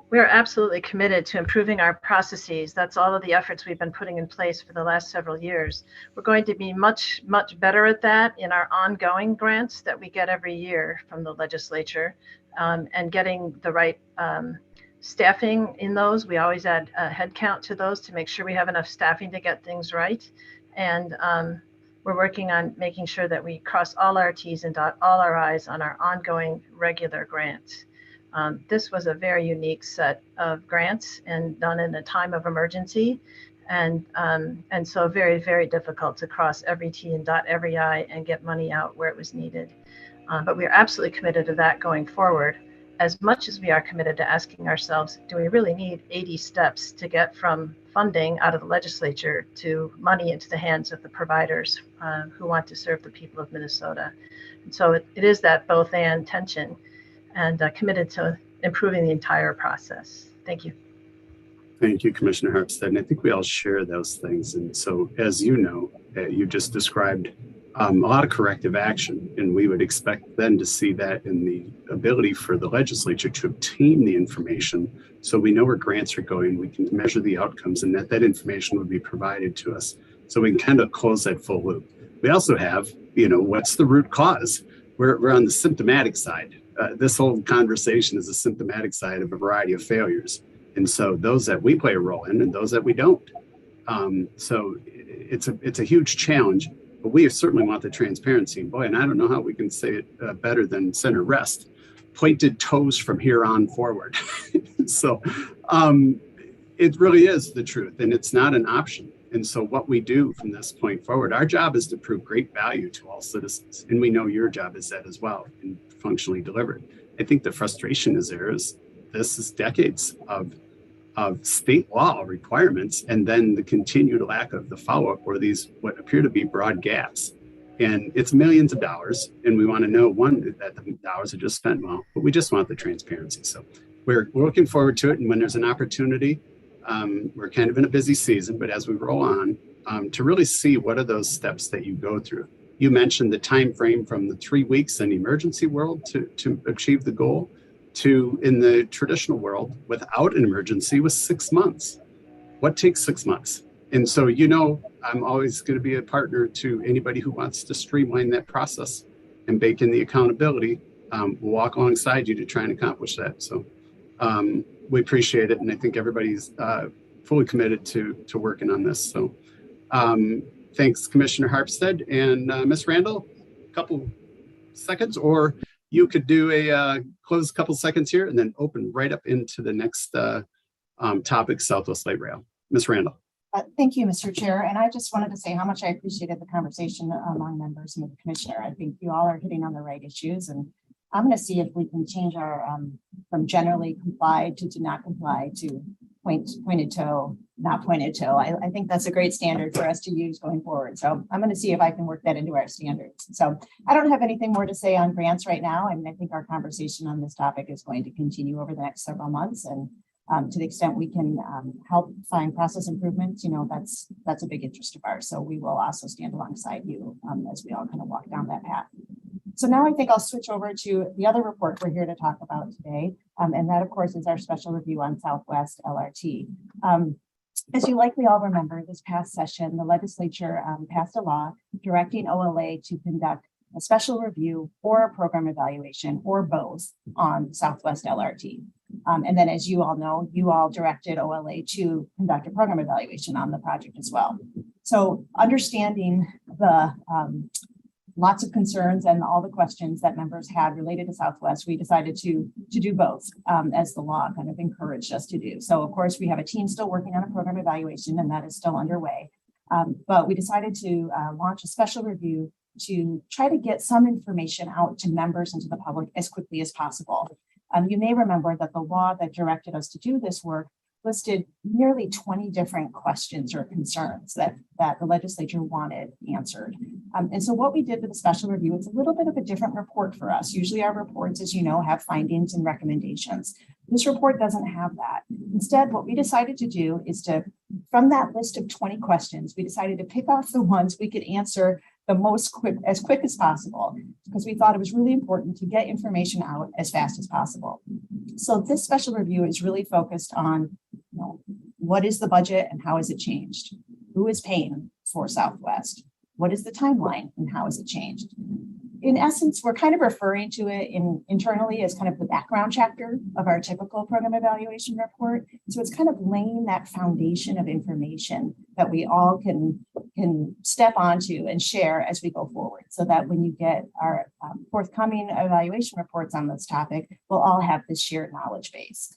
We are absolutely committed to improving our processes. That's all of the efforts we've been putting in place for the last several years. We're going to be much, much better at that in our ongoing grants that we get every year from the legislature, and getting the right staffing in those. We always add a head count to those to make sure we have enough staffing to get things right. And we're working on making sure that we cross all our T's and dot all our I's on our ongoing regular grants. This was a very unique set of grants and done in a time of emergency. And so very, very difficult to cross every T and dot every I and get money out where it was needed. But we are absolutely committed to that going forward, as much as we are committed to asking ourselves, do we really need 80 steps to get from funding out of the legislature to money into the hands of the providers who want to serve the people of Minnesota? And so it is that both and tension, and committed to improving the entire process. Thank you. Thank you, Commissioner Harpstead. And I think we all share those things. And so, as you know, you just described a lot of corrective action, and we would expect then to see that in the ability for the legislature to obtain the information so we know where grants are going, we can measure the outcomes, and that information would be provided to us so we can kind of close that full loop. We also have, what's the root cause? We're on the symptomatic side. This whole conversation is a symptomatic side of a variety of failures. And so those that we play a role in and those that we don't. So it's a huge challenge, but we certainly want the transparency. Boy, and I don't know how we can say it better than Senator Rest, pointed toes from here on forward. So it really is the truth, and it's not an option. And so what we do from this point forward, our job is to prove great value to all citizens. And we know your job is that as well, and functionally delivered. I think the frustration is this is decades of state law requirements, and then the continued lack of the follow-up or these what appear to be broad gaps. And it's millions of dollars, and we want to know, one, that the dollars are just spent well, but we just want the transparency. So we're looking forward to it. And when there's an opportunity, we're kind of in a busy season, but as we roll on, to really see what are those steps that you go through. You mentioned the time frame from the 3 weeks in the emergency world to achieve the goal, to in the traditional world without an emergency was 6 months. What takes 6 months? And so, I'm always going to be a partner to anybody who wants to streamline that process and bake in the accountability. We'll walk alongside you to try and accomplish that. So we appreciate it. And I think everybody's fully committed to working on this. So thanks, Commissioner Harpstead. And Ms. Randall, a couple seconds, or you could do a close couple seconds here and then open right up into the next topic, Southwest Light Rail. Ms. Randall. Thank you, Mr. Chair. And I just wanted to say how much I appreciated the conversation among members and the commissioner. I think you all are hitting on the right issues, and I'm going to see if we can change our from generally complied to not comply to pointed toe, not pointed toe. I think that's a great standard for us to use going forward. So I'm going to see if I can work that into our standards. So I don't have anything more to say on grants right now. I mean, I think our conversation on this topic is going to continue over the next several months, and to the extent we can help find process improvements, that's a big interest of ours. So we will also stand alongside you as we all kind of walk down that path. So now I think I'll switch over to the other report we're here to talk about today. And that, of course, is our special review on Southwest LRT. As you likely all remember, this past session, the legislature passed a law directing OLA to conduct a special review or a program evaluation or both on Southwest LRT. And then, as you all know, you all directed OLA to conduct a program evaluation on the project as well. So understanding the lots of concerns and all the questions that members had related to Southwest, we decided to do both as the law kind of encouraged us to do. So of course, we have a team still working on a program evaluation, and that is still underway. But we decided to launch a special review to try to get some information out to members and to the public as quickly as possible. You may remember that the law that directed us to do this work listed nearly 20 different questions or concerns that the legislature wanted answered. And so what we did with the special review, it's a little bit of a different report for us. Usually our reports, as you know, have findings and recommendations. This report doesn't have that. Instead, what we decided to do is from that list of 20 questions, we decided to pick off the ones we could answer as quick as possible, because we thought it was really important to get information out as fast as possible. So this special review is really focused on, what is the budget and how has it changed? Who is paying for Southwest? What is the timeline and how has it changed? In essence, we're kind of referring to it internally as kind of the background chapter of our typical program evaluation report. So it's kind of laying that foundation of information that we all can step onto and share as we go forward, so that when you get our forthcoming evaluation reports on this topic, we'll all have this shared knowledge base.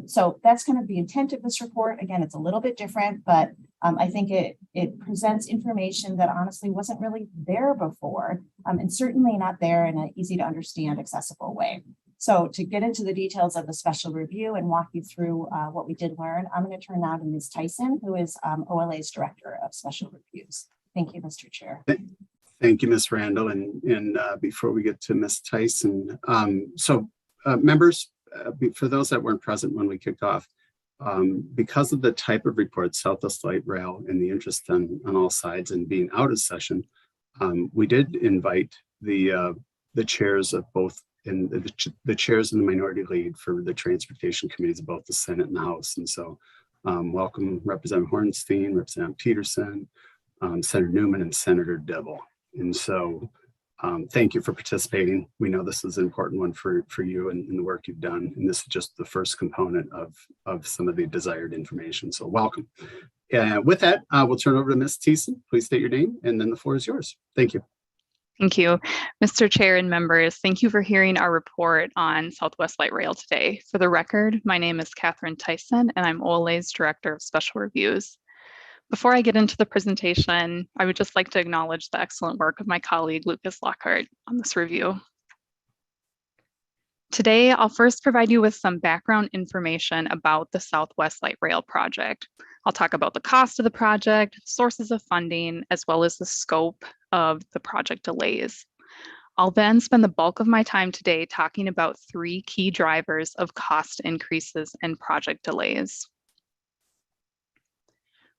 So that's kind of the intent of this report. Again, it's a little bit different, but I think it presents information that honestly wasn't really there before, and certainly not there in an easy to understand, accessible way. So to get into the details of the special review and walk you through what we did learn, I'm going to turn now to Ms. Tyson, who is OLA's Director of Special Reviews. Thank you, Mr. Chair. Thank you, Ms. Randall. And before we get to Ms. Tyson, members, for those that weren't present when we kicked off, because of the type of report, Southwest Light Rail, and the interest on all sides and being out of session, we did invite the chairs of both, and the chairs in the minority lead for the transportation committees of both the Senate and the House. And so welcome Representative Hornstein, Representative Peterson, Senator Newman, and Senator Dibble. And so thank you for participating. We know this is an important one for you and the work you've done. And this is just the first component of some of the desired information. So welcome. With that, we'll turn over to Ms. Thiessen. Please state your name, and then the floor is yours. Thank you. Thank you, Mr. Chair and members. Thank you for hearing our report on Southwest Light Rail today. For the record, my name is Catherine Tyson, and I'm OLA's Director of Special Reviews. Before I get into the presentation, I would just like to acknowledge the excellent work of my colleague, Lucas Lockhart, on this review. Today, I'll first provide you with some background information about the Southwest Light Rail project. I'll talk about the cost of the project, sources of funding, as well as the scope of the project delays. I'll then spend the bulk of my time today talking about 3 key drivers of cost increases and project delays.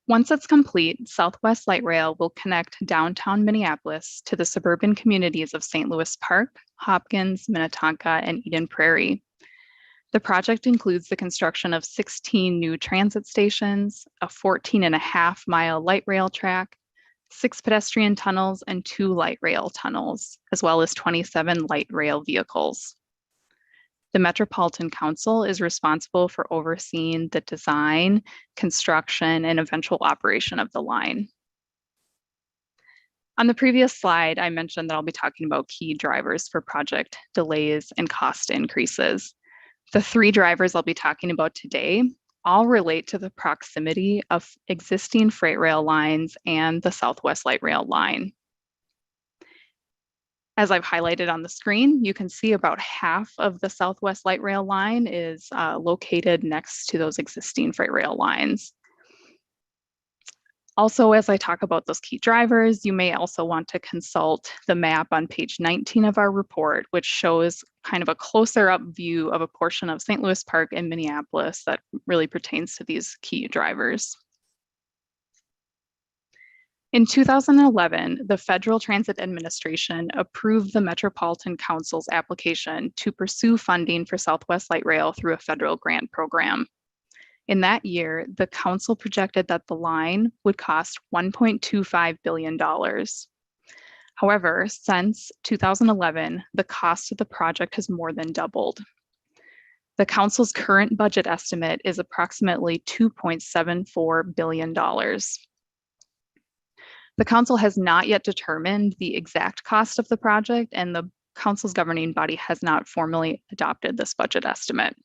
Once it's complete, Southwest Light Rail will connect downtown Minneapolis to the suburban communities of St. Louis Park, Hopkins, Minnetonka, and Eden Prairie. The project includes the construction of 16 new transit stations, a 14.5-mile light rail track, 6 pedestrian tunnels, and 2 light rail tunnels, as well as 27 light rail vehicles. The Metropolitan Council is responsible for overseeing the design, construction, and eventual operation of the line. On the previous slide, I mentioned that I'll be talking about key drivers for project delays and cost increases. The 3 drivers I'll be talking about today all relate to the proximity of existing freight rail lines and the Southwest Light Rail line. As I've highlighted on the screen, you can see about half of the Southwest Light Rail line is located next to those existing freight rail lines. Also, as I talk about those key drivers, you may also want to consult the map on page 19 of our report, which shows kind of a closer up view of a portion of St. Louis Park and Minneapolis that really pertains to these key drivers. In 2011, the Federal Transit Administration approved the Metropolitan Council's application to pursue funding for Southwest Light Rail through a federal grant program. In that year, the council projected that the line would cost $1.25 billion. However, since 2011, the cost of the project has more than doubled. The council's current budget estimate is approximately $2.74 billion. The council has not yet determined the exact cost of the project, and the council's governing body has not formally adopted this budget estimate.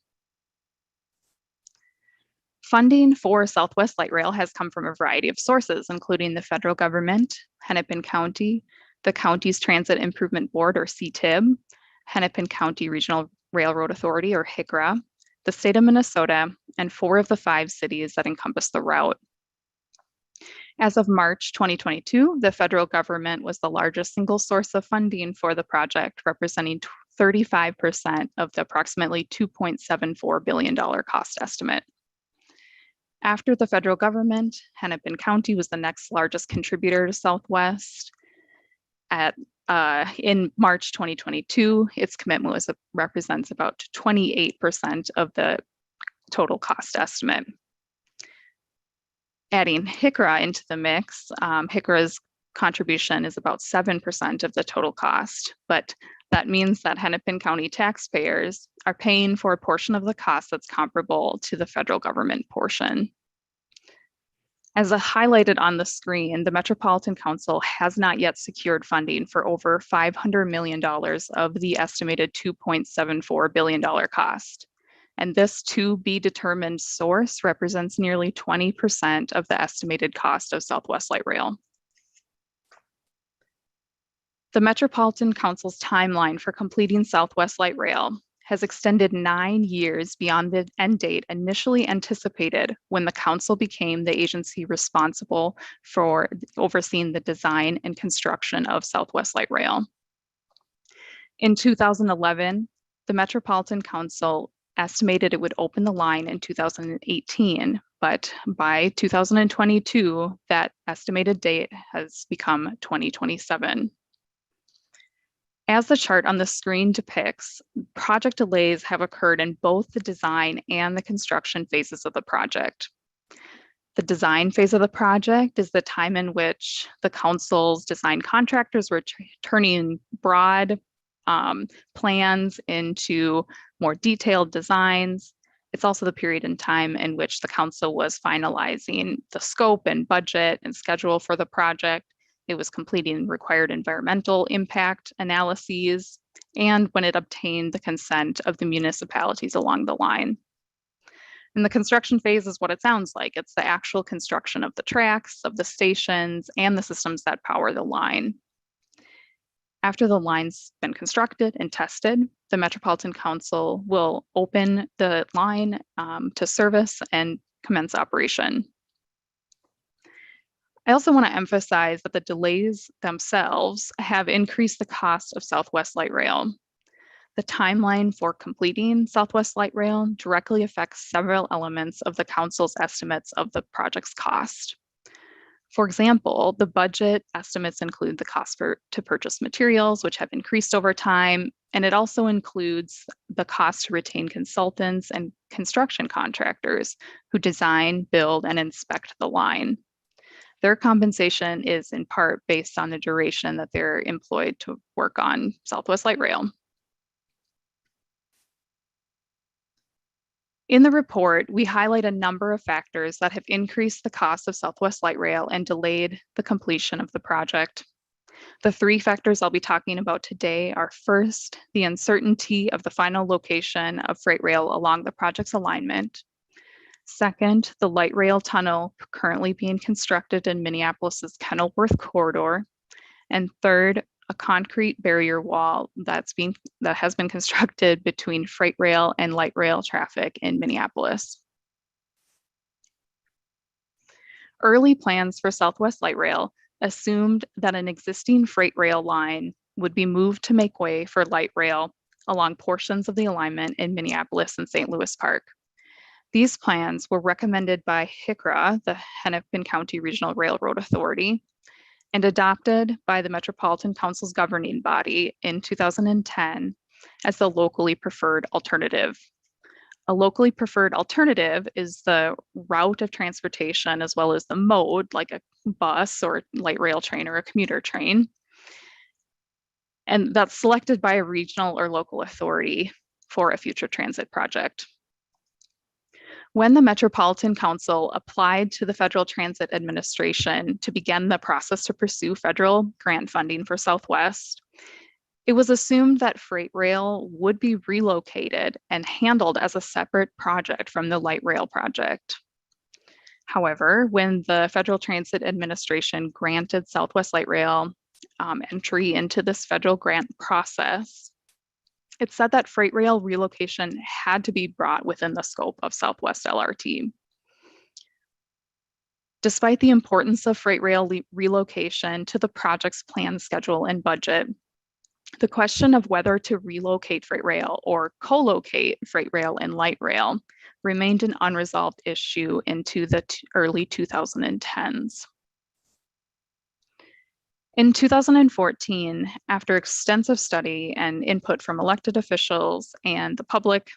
Funding for Southwest Light Rail has come from a variety of sources, including the federal government, Hennepin County, the county's Transit Improvement Board, or CTIB, Hennepin County Regional Railroad Authority, or HCRA, the state of Minnesota, and 4 of the 5 cities that encompass the route. As of March 2022, the federal government was the largest single source of funding for the project, representing 35% of the approximately $2.74 billion cost estimate. After the federal government, Hennepin County was the next largest contributor to Southwest. In March 2022, its commitment represents about 28% of the total cost estimate. Adding HCRA into the mix, HCRA's contribution is about 7% of the total cost, but that means that Hennepin County taxpayers are paying for a portion of the cost that's comparable to the federal government portion. As highlighted on the screen, the Metropolitan Council has not yet secured funding for over $500 million of the estimated $2.74 billion cost. And this to be determined source represents nearly 20% of the estimated cost of Southwest Light Rail. The Metropolitan Council's timeline for completing Southwest Light Rail has extended 9 years beyond the end date initially anticipated when the council became the agency responsible for overseeing the design and construction of Southwest Light Rail. In 2011, the Metropolitan Council estimated it would open the line in 2018, but by 2022, that estimated date has become 2027. As the chart on the screen depicts, project delays have occurred in both the design and the construction phases of the project. The design phase of the project is the time in which the council's design contractors were turning broad plans into more detailed designs. It's also the period in time in which the council was finalizing the scope and budget and schedule for the project. It was completing required environmental impact analyses, and when it obtained the consent of the municipalities along the line. And the construction phase is what it sounds like. It's the actual construction of the tracks, of the stations, and the systems that power the line. After the line's been constructed and tested, the Metropolitan Council will open the line to service and commence operation. I also want to emphasize that the delays themselves have increased the cost of Southwest Light Rail. The timeline for completing Southwest Light Rail directly affects several elements of the council's estimates of the project's cost. For example, the budget estimates include the cost to purchase materials, which have increased over time, and it also includes the cost to retain consultants and construction contractors who design, build, and inspect the line. Their compensation is in part based on the duration that they're employed to work on Southwest Light Rail. In the report, we highlight a number of factors that have increased the cost of Southwest Light Rail and delayed the completion of the project. The three factors I'll be talking about today are: first, the uncertainty of the final location of freight rail along the project's alignment; second, the light rail tunnel currently being constructed in Minneapolis's Kenilworth corridor; and third, a concrete barrier wall that has been constructed between freight rail and light rail traffic in Minneapolis. Early plans for Southwest Light Rail assumed that an existing freight rail line would be moved to make way for light rail along portions of the alignment in Minneapolis and St. Louis Park. These plans were recommended by HCRA, the Hennepin County Regional Railroad Authority, and adopted by the Metropolitan Council's governing body in 2010 as the locally preferred alternative. A locally preferred alternative is the route of transportation as well as the mode, like a bus or light rail train or a commuter train. And that's selected by a regional or local authority for a future transit project. When the Metropolitan Council applied to the Federal Transit Administration to begin the process to pursue federal grant funding for Southwest, it was assumed that freight rail would be relocated and handled as a separate project from the light rail project. However, when the Federal Transit Administration granted Southwest Light Rail entry into this federal grant process, it said that freight rail relocation had to be brought within the scope of Southwest LRT. Despite the importance of freight rail relocation to the project's plan, schedule, and budget, the question of whether to relocate freight rail or co-locate freight rail and light rail remained an unresolved issue into the early 2010s. In 2014, after extensive study and input from elected officials and the public,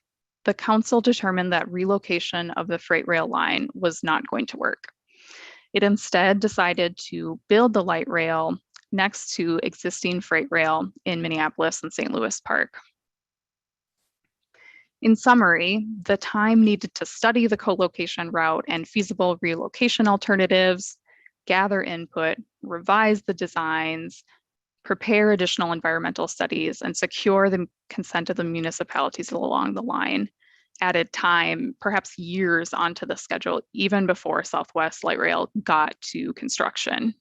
the council determined that relocation of the freight rail line was not going to work. It instead decided to build the light rail next to existing freight rail in Minneapolis and St. Louis Park. In summary, the time needed to study the co-location route and feasible relocation alternatives, gather input, revise the designs, prepare additional environmental studies, and secure the consent of the municipalities along the line added time, perhaps years onto the schedule, even before Southwest Light Rail got to construction.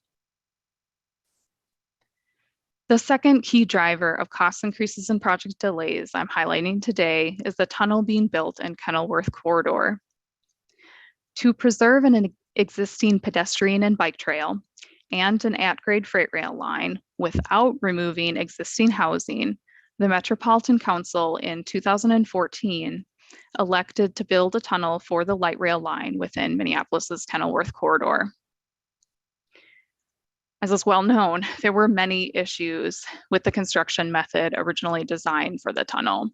The second key driver of cost increases and project delays I'm highlighting today is the tunnel being built in Kenilworth corridor. To preserve an existing pedestrian and bike trail and an at-grade freight rail line without removing existing housing, the Metropolitan Council in 2014 elected to build a tunnel for the light rail line within Minneapolis's Kenilworth corridor. As is well known, there were many issues with the construction method originally designed for the tunnel.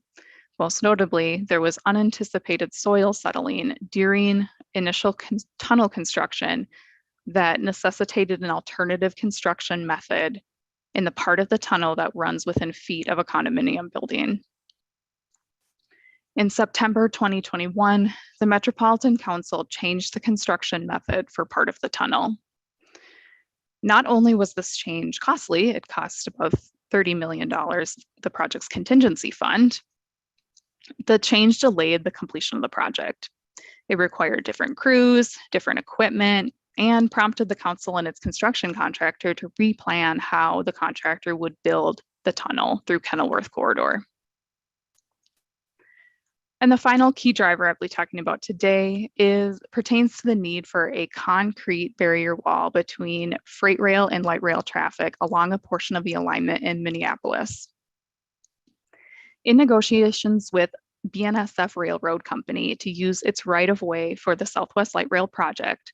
Most notably, there was unanticipated soil settling during initial tunnel construction that necessitated an alternative construction method in the part of the tunnel that runs within feet of a condominium building. In September 2021, the Metropolitan Council changed the construction method for part of the tunnel. Not only was this change costly, it cost about $30 million, the project's contingency fund, the change delayed the completion of the project. It required different crews, different equipment, and prompted the council and its construction contractor to replan how the contractor would build the tunnel through Kenilworth corridor. And the final key driver I'll be talking about today pertains to the need for a concrete barrier wall between freight rail and light rail traffic along a portion of the alignment in Minneapolis. In negotiations with BNSF Railroad Company to use its right-of-way for the Southwest Light Rail project,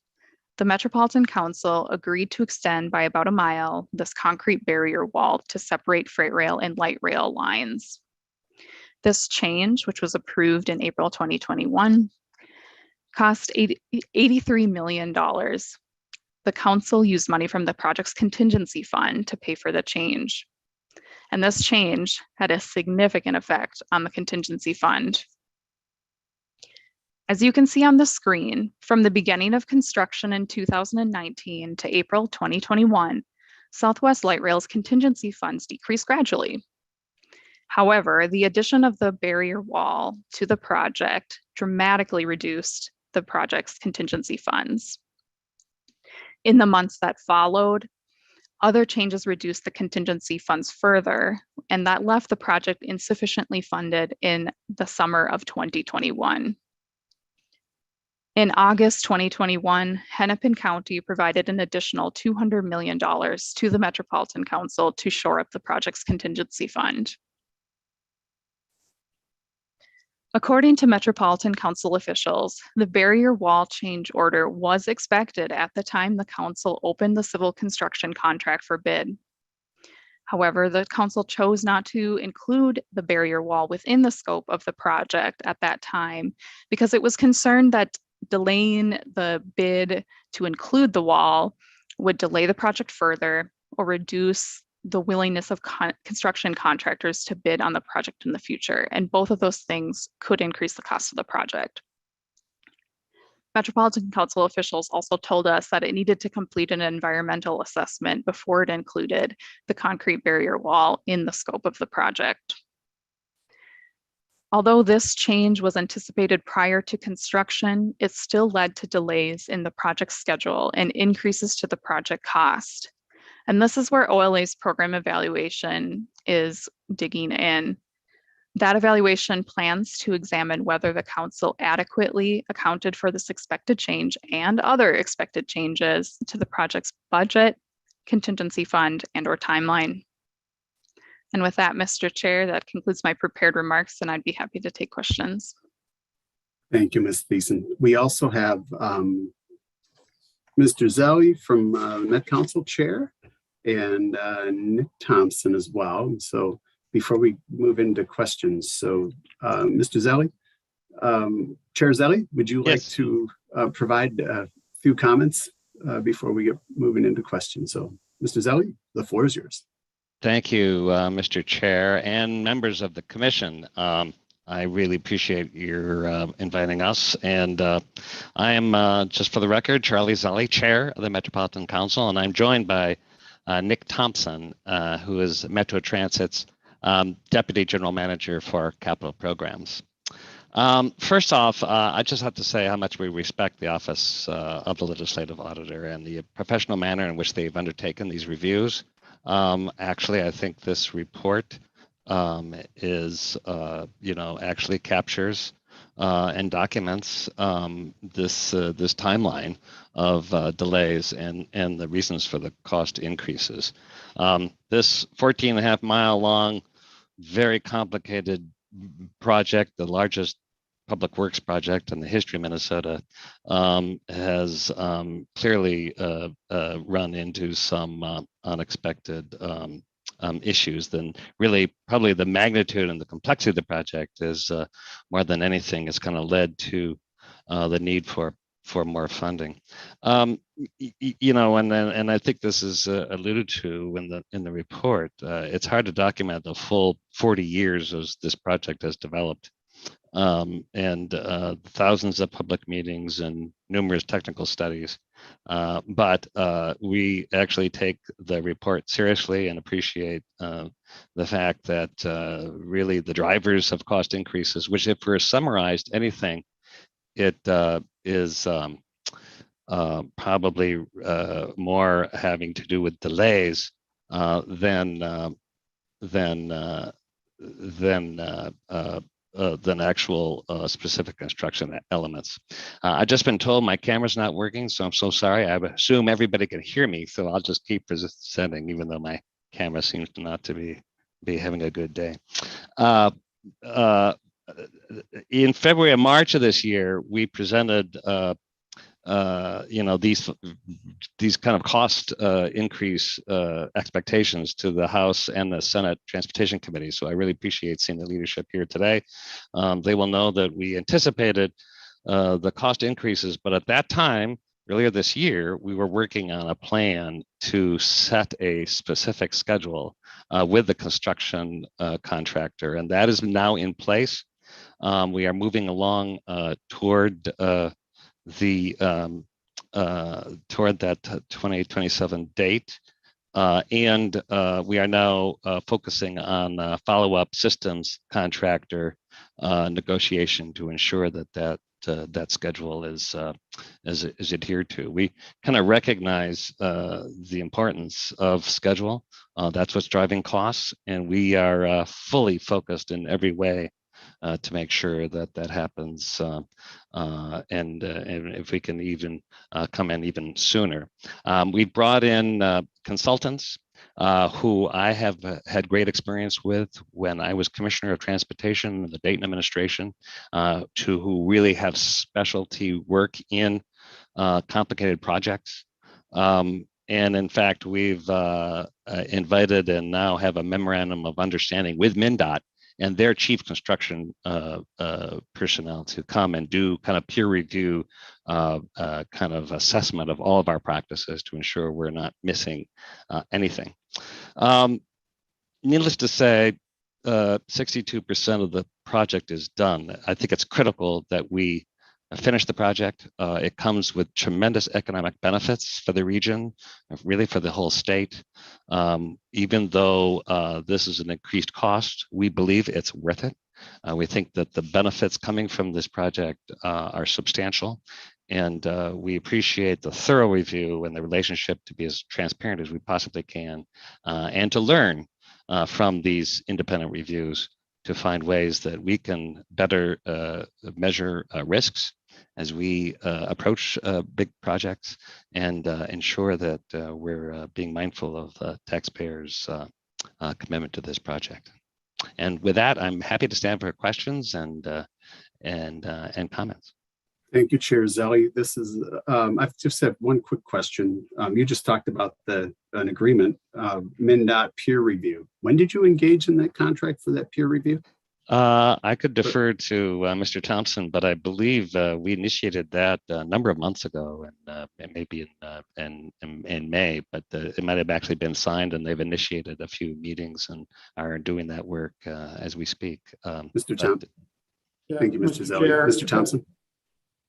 the Metropolitan Council agreed to extend by about a mile this concrete barrier wall to separate freight rail and light rail lines. This change, which was approved in April 2021, cost $83 million. The council used money from the project's contingency fund to pay for the change. And this change had a significant effect on the contingency fund. As you can see on the screen, from the beginning of construction in 2019 to April 2021, Southwest Light Rail's contingency funds decreased gradually. However, the addition of the barrier wall to the project dramatically reduced the project's contingency funds. In the months that followed, other changes reduced the contingency funds further, and that left the project insufficiently funded in the summer of 2021. In August 2021, Hennepin County provided an additional $200 million to the Metropolitan Council to shore up the project's contingency fund. According to Metropolitan Council officials, the barrier wall change order was expected at the time the council opened the civil construction contract for bid. However, the council chose not to include the barrier wall within the scope of the project at that time because it was concerned that delaying the bid to include the wall would delay the project further or reduce the willingness of construction contractors to bid on the project in the future. And both of those things could increase the cost of the project. Metropolitan Council officials also told us that it needed to complete an environmental assessment before it included the concrete barrier wall in the scope of the project. Although this change was anticipated prior to construction, it still led to delays in the project schedule and increases to the project cost. And this is where OLA's program evaluation is digging in. That evaluation plans to examine whether the council adequately accounted for this expected change and other expected changes to the project's budget, contingency fund, and/or timeline. And with that, Mr. Chair, that concludes my prepared remarks, and I'd be happy to take questions. Thank you, Ms. Thiessen. We also have Mr. Zelli from Met Council Chair and Nick Thompson as well. So before we move into questions, so Mr. Zelli, Chair Zelli, would you like to provide a few comments before we get moving into questions? So Mr. Zelli, the floor is yours. Thank you, Mr. Chair and members of the commission. I really appreciate your inviting us. And I am, just for the record, Charlie Zelli, Chair of the Metropolitan Council, and I'm joined by Nick Thompson, who is Metro Transit's Deputy General Manager for Capital Programs. First off, I just have to say how much we respect the Office of the Legislative Auditor and the professional manner in which they've undertaken these reviews. Actually, I think this report is, actually captures and documents this timeline of delays and the reasons for the cost increases. This 14.5 mile long, very complicated project, the largest public works project in the history of Minnesota, has clearly run into some unexpected issues. Then really probably the magnitude and the complexity of the project is more than anything has kind of led to the need for more funding. And I think this is alluded to in the report. It's hard to document the full 40 years as this project has developed. And thousands of public meetings and numerous technical studies. But we actually take the report seriously and appreciate the fact that really the drivers of cost increases, which if we're summarized anything, it is probably more having to do with delays than actual specific construction elements. I've just been told my camera's not working, so I'm so sorry. I assume everybody can hear me, so I'll just keep presenting, even though my camera seems not to be having a good day. In February and March of this year, we presented these kind of cost increase expectations to the House and the Senate Transportation Committee. So I really appreciate seeing the leadership here today. They will know that we anticipated the cost increases, but at that time, earlier this year, we were working on a plan to set a specific schedule with the construction contractor, and that is now in place. We are moving along toward that 2027 date. And we are now focusing on follow-up systems contractor negotiation to ensure that schedule is adhered to. We kind of recognize the importance of schedule. That's what's driving costs, and we are fully focused in every way to make sure that happens, and if we can even come in even sooner. We brought in consultants who I have had great experience with when I was Commissioner of Transportation in the Dayton administration, who really have specialty work in complicated projects. And in fact, we've invited and now have a memorandum of understanding with MnDOT and their chief construction personnel to come and do kind of peer review kind of assessment of all of our practices to ensure we're not missing anything. Needless to say, 62% of the project is done. I think it's critical that we finish the project. It comes with tremendous economic benefits for the region, really for the whole state. Even though this is an increased cost, we believe it's worth it. We think that the benefits coming from this project are substantial, and we appreciate the thorough review and the relationship to be as transparent as we possibly can, and to learn from these independent reviews to find ways that we can better measure risks as we approach big projects and ensure that we're being mindful of taxpayers' commitment to this project. And with that, I'm happy to stand for questions and comments. Thank you, Chair Zelli. This is, I've just have one quick question. You just talked about an agreement, MnDOT peer review. When did you engage in that contract for that peer review? I could defer to Mr. Thompson, but I believe we initiated that a number of months ago, and maybe in May, but it might have actually been signed, and they've initiated a few meetings and are doing that work as we speak. Mr. Thompson. Thank you, Mr. Zelli. Mr. Thompson.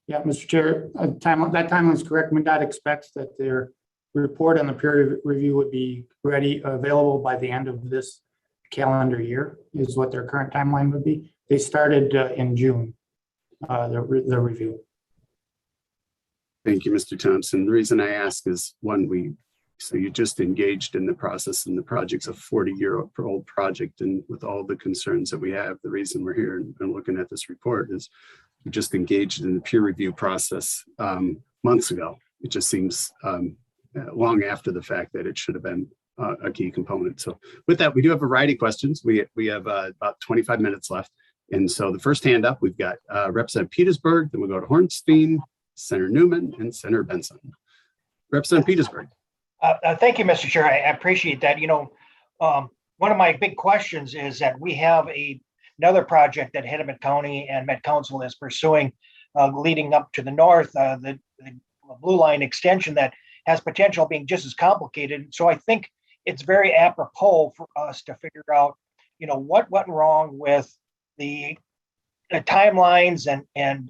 Yeah, Mr. Chair, that timeline is correct. MnDOT expects that their report on the peer review would be available by the end of this calendar year, is what their current timeline would be. They started in June, the review. Thank you, Mr. Thompson. The reason I ask is so you just engaged in the process, and the project's a 40-year-old project, and with all the concerns that we have, the reason we're here and looking at this report is we just engaged in the peer review process months ago. It just seems long after the fact that it should have been a key component. So with that, we do have a variety of questions. We have about 25 minutes left. And so the first hand up, we've got Representative Petersburg, then we'll go to Hornstein, Senator Newman, and Senator Benson. Representative Petersburg. Thank you, Mr. Chair. I appreciate that. One of my big questions is that we have another project that Hennepin County and Met Council is pursuing leading up to the north, the Blue Line extension that has potential being just as complicated. So I think it's very apropos for us to figure out, what went wrong with the timelines and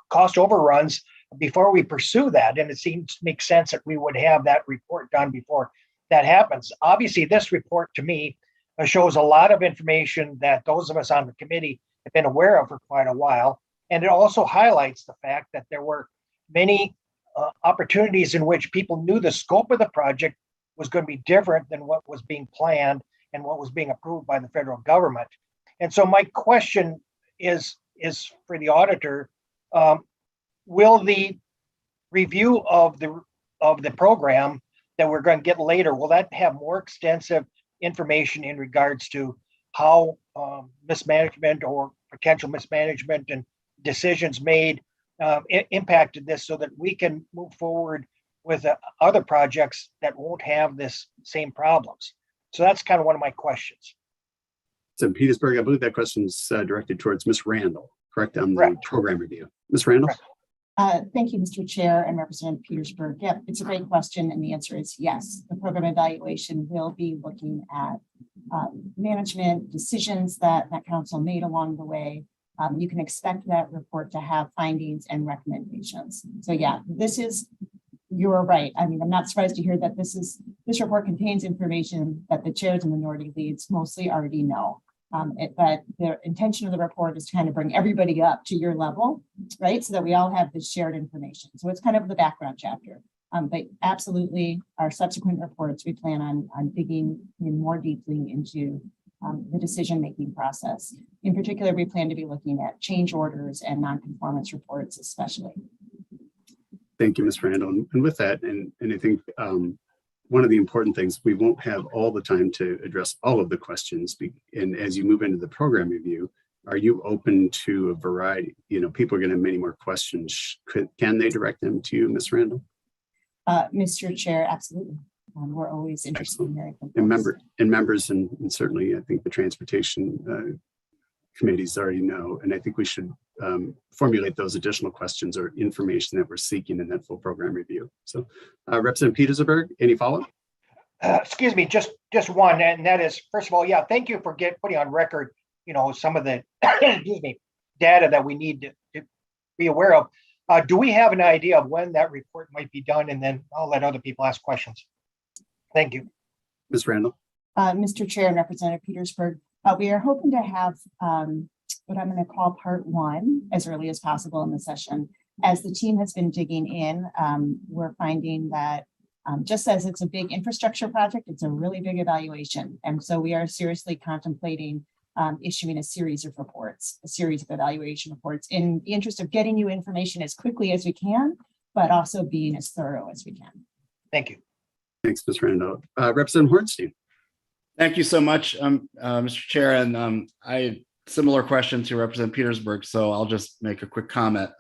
cost overruns before we pursue that. And it seems to make sense that we would have that report done before that happens. Obviously, this report to me shows a lot of information that those of us on the committee have been aware of for quite a while. And it also highlights the fact that there were many opportunities in which people knew the scope of the project was going to be different than what was being planned and what was being approved by the federal government. And so my question is for the auditor, will the review of the program that we're going to get later, will that have more extensive information in regards to how mismanagement or potential mismanagement and decisions made impacted this, so that we can move forward with other projects that won't have this same problems? So that's kind of one of my questions. So in Petersburg, I believe that question is directed towards Ms. Randall, correct, on the Correct. program review. Ms. Randall? Correct. Thank you, Mr. Chair and Representative Petersburg. Yep, it's a great question, and the answer is yes. The program evaluation will be looking at management decisions that council made along the way. You can expect that report to have findings and recommendations. So yeah, you're right. I mean, I'm not surprised to hear that this report contains information that the chairs and minority leads mostly already know. But the intention of the report is to kind of bring everybody up to your level, right? So that we all have this shared information. So it's kind of the background chapter. But absolutely, our subsequent reports, we plan on digging in more deeply into the decision-making process. In particular, we plan to be looking at change orders and non-conformance reports, especially. Thank you, Ms. Randall. And with that, and I think one of the important things, we won't have all the time to address all of the questions. And as you move into the program review, are you open to a variety? People are going to have many more questions. Can they direct them to you, Ms. Randall? Mr. Chair, absolutely. We're always interested in hearing from members, and certainly I think the transportation committees already know. And I think we should formulate those additional questions or information that we're seeking in that full program review. So Representative Petersburg, any follow-up? Excuse me, just one, and that is, first of all, yeah, thank you for putting on record, some of the excuse me, data that we need to be aware of. Do we have an idea of when that report might be done? And then I'll let other people ask questions. Thank you. Ms. Randall. Mr. Chair and Representative Petersburg, we are hoping to have what I'm going to call part one as early as possible in the session. As the team has been digging in, we're finding that just as it's a big infrastructure project, it's a really big evaluation. And so we are seriously contemplating issuing a series of evaluation reports in the interest of getting you information as quickly as we can, but also being as thorough as we can. Thank you. Thanks, Ms. Randall. Representative Hornstein. Thank you so much, Mr. Chair. And I had similar question to Representative Petersburg, so I'll just make a quick comment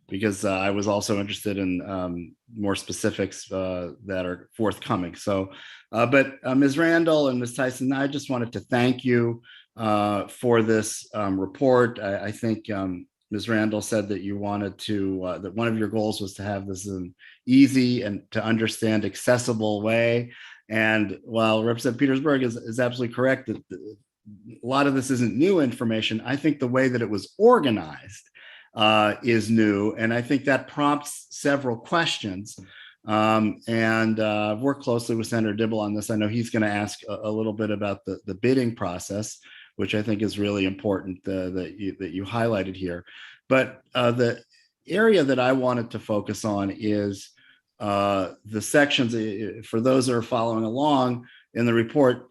because I was also interested in more specifics that are forthcoming. So, but Ms. Randall and Ms. Tyson, I just wanted to thank you for this report. I think Ms. Randall said that you wanted to, that one of your goals was to have this in an easy and to understand accessible way. And while Representative Petersburg is absolutely correct that a lot of this isn't new information, I think the way that it was organized is new. And I think that prompts several questions. And work closely with Senator Dibble on this. I know he's going to ask a little bit about the bidding process, which I think is really important that you highlighted here. But the area that I wanted to focus on is the sections, for those that are following along in the report,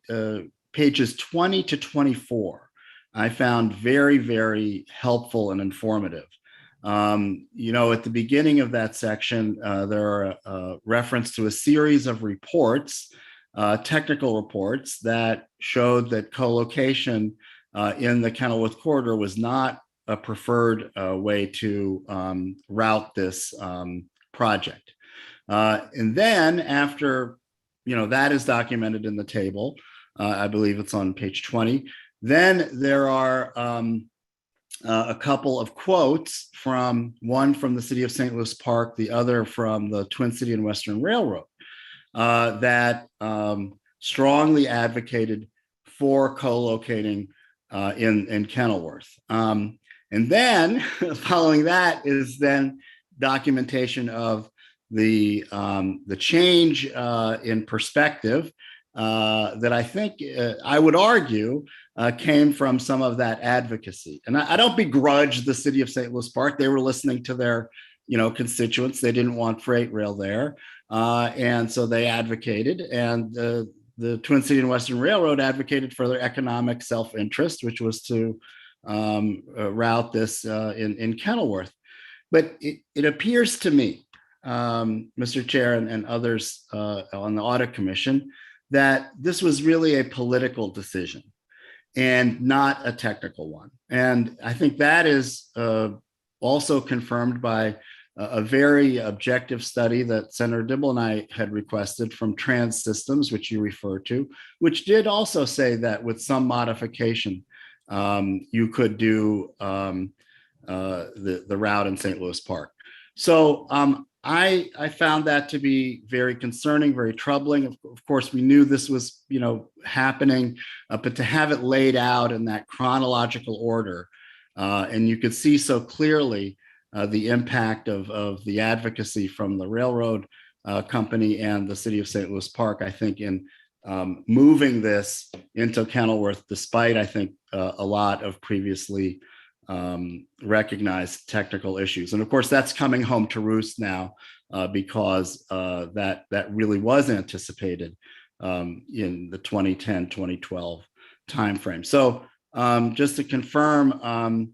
pages 20 to 24, I found very, very helpful and informative. At the beginning of that section, there are a reference to a series of reports, technical reports that showed that co-location in the Kenilworth corridor was not a preferred way to route this project. And then after, that is documented in the table, I believe it's on page 20. Then there are a couple of quotes one from the city of St. Louis Park, the other from the Twin City and Western Railroad that strongly advocated for co-locating in Kenilworth. And then following that is then documentation of the change in perspective that I think I would argue came from some of that advocacy. And I don't begrudge the city of St. Louis Park. They were listening to their, constituents. They didn't want freight rail there. And so they advocated, and the Twin City and Western Railroad advocated for their economic self-interest, which was to route this in Kenilworth. But it appears to me, Mr. Chair and others on the Audit Commission, that this was really a political decision and not a technical one. And I think that is also confirmed by a very objective study that Senator Dibble and I had requested from Trans Systems, which you refer to, which did also say that with some modification, you could do the route in St. Louis Park. So I found that to be very concerning, very troubling. Of course, we knew this was, happening, but to have it laid out in that chronological order, and you could see so clearly the impact of the advocacy from the railroad company and the city of St. Louis Park, I think, in moving this into Kenilworth, despite, I think, a lot of previously recognized technical issues. And of course, that's coming home to roost now because that really was anticipated in the 2010-2012 timeframe. So just to confirm,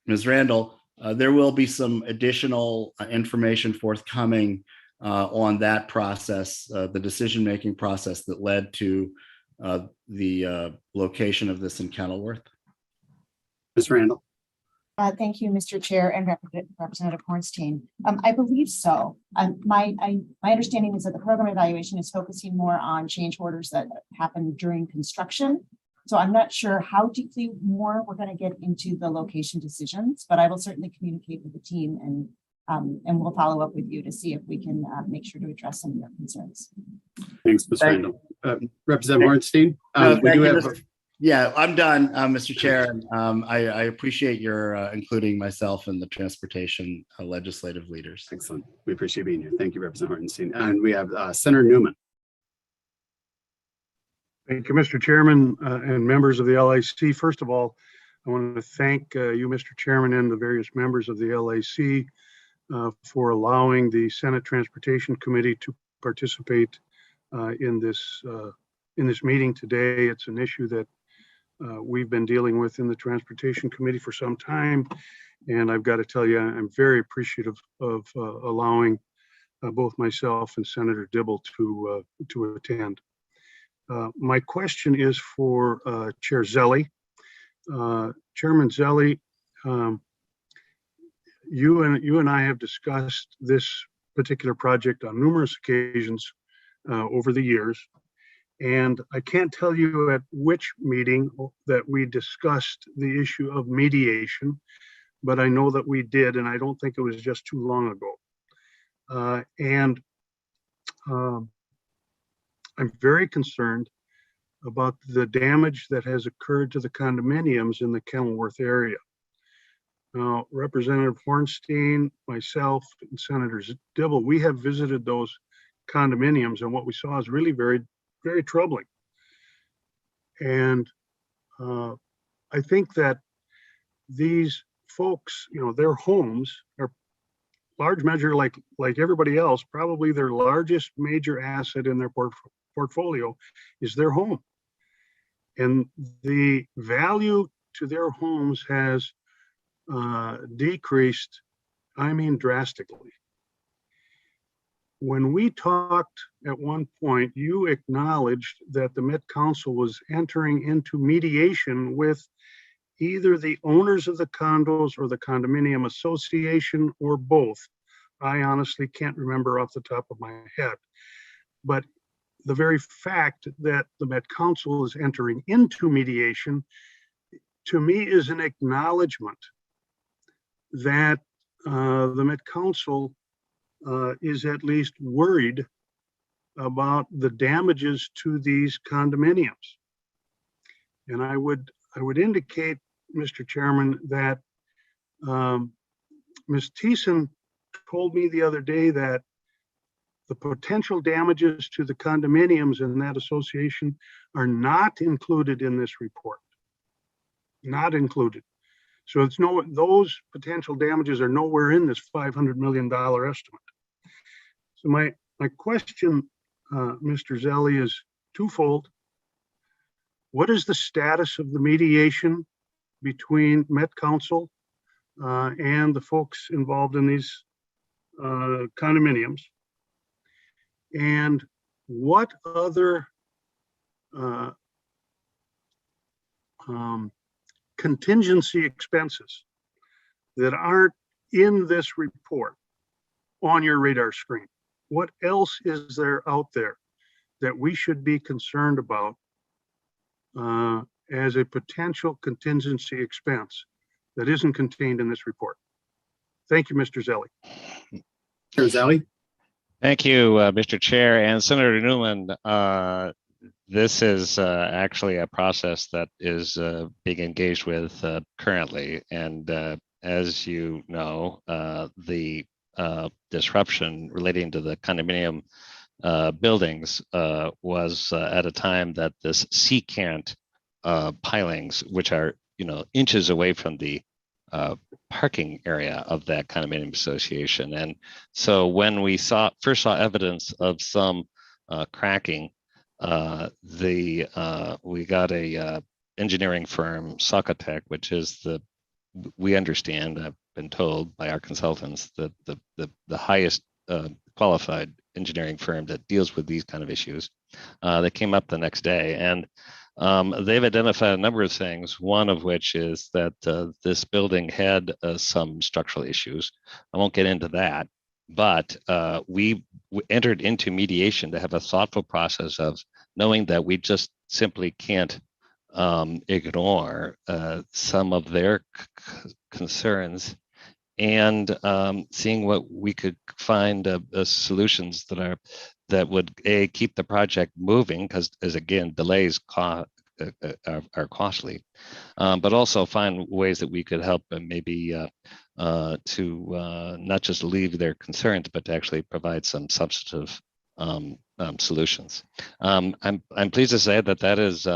Ms. Randall, there will be some additional information forthcoming on that process, the decision-making process that led to the location of this in Kenilworth. Ms. Randall. Thank you, Mr. Chair and Representative Hornstein. I believe so. My understanding is that the program evaluation is focusing more on change orders that happen during construction. So I'm not sure how deeply more we're going to get into the location decisions, but I will certainly communicate with the team and we'll follow up with you to see if we can make sure to address some of your concerns. Thanks, Ms. Randall. Representative Hornstein, we do have. Yeah, I'm done, Mr. Chair. I appreciate your including myself and the transportation legislative leaders. Excellent. We appreciate being here. Thank you, Representative Hornstein. And we have Senator Newman. Thank you, Mr. Chairman and members of the LAC. First of all, I want to thank you, Mr. Chairman, and the various members of the LAC for allowing the Senate Transportation Committee to participate in this meeting today. It's an issue that we've been dealing with in the Transportation Committee for some time, and I've got to tell you, I'm very appreciative of allowing both myself and Senator Dibble to attend. My question is for Chair Zelli. Chairman Zelli, you and I have discussed this particular project on numerous occasions over the years. And I can't tell you at which meeting that we discussed the issue of mediation, but I know that we did, and I don't think it was just too long ago. I'm very concerned about the damage that has occurred to the condominiums in the Kenilworth area. Now, Representative Hornstein, myself, and Senator Dibble, we have visited those condominiums, and what we saw is really very, very troubling. And I think that these folks, their homes are large measure, like everybody else, probably their largest major asset in their portfolio is their home. And the value to their homes has decreased, I mean, drastically. When we talked at one point, you acknowledged that the Met Council was entering into mediation with either the owners of the condos or the condominium association or both. I honestly can't remember off the top of my head. But the very fact that the Met Council is entering into mediation, to me, is an acknowledgement that the Met Council is at least worried about the damages to these condominiums. And I would indicate, Mr. Chairman, that Ms. Thiessen told me the other day that the potential damages to the condominiums in that association are not included in this report. Not included. So it's those potential damages are nowhere in this $500 million estimate. So my question, Mr. Zelli, is twofold. What is the status of the mediation between Met Council and the folks involved in these condominiums? And what other contingency expenses that aren't in this report on your radar screen? What else is there out there that we should be concerned about as a potential contingency expense that isn't contained in this report? Thank you, Mr. Zelli. Chair Zelli. Thank you, Mr. Chair and Senator Newman. This is actually a process that is being engaged with currently. And as you know, the disruption relating to the condominium buildings was at a time that this secant pilings, which are inches away from the parking area of that condominium association. And so when we first saw evidence of some cracking, we got a engineering firm, Socotec, which is we understand, I've been told by our consultants, that the highest qualified engineering firm that deals with these kind of issues. They came up the next day, and they've identified a number of things, one of which is that this building had some structural issues. I won't get into that, but we entered into mediation to have a thoughtful process of knowing that we just simply can't ignore some of their concerns, and seeing what we could find solutions that would keep the project moving, because as again, delays are costly, but also find ways that we could help and maybe to not just alleviate their concerns, but to actually provide some substantive solutions. I'm pleased to say that is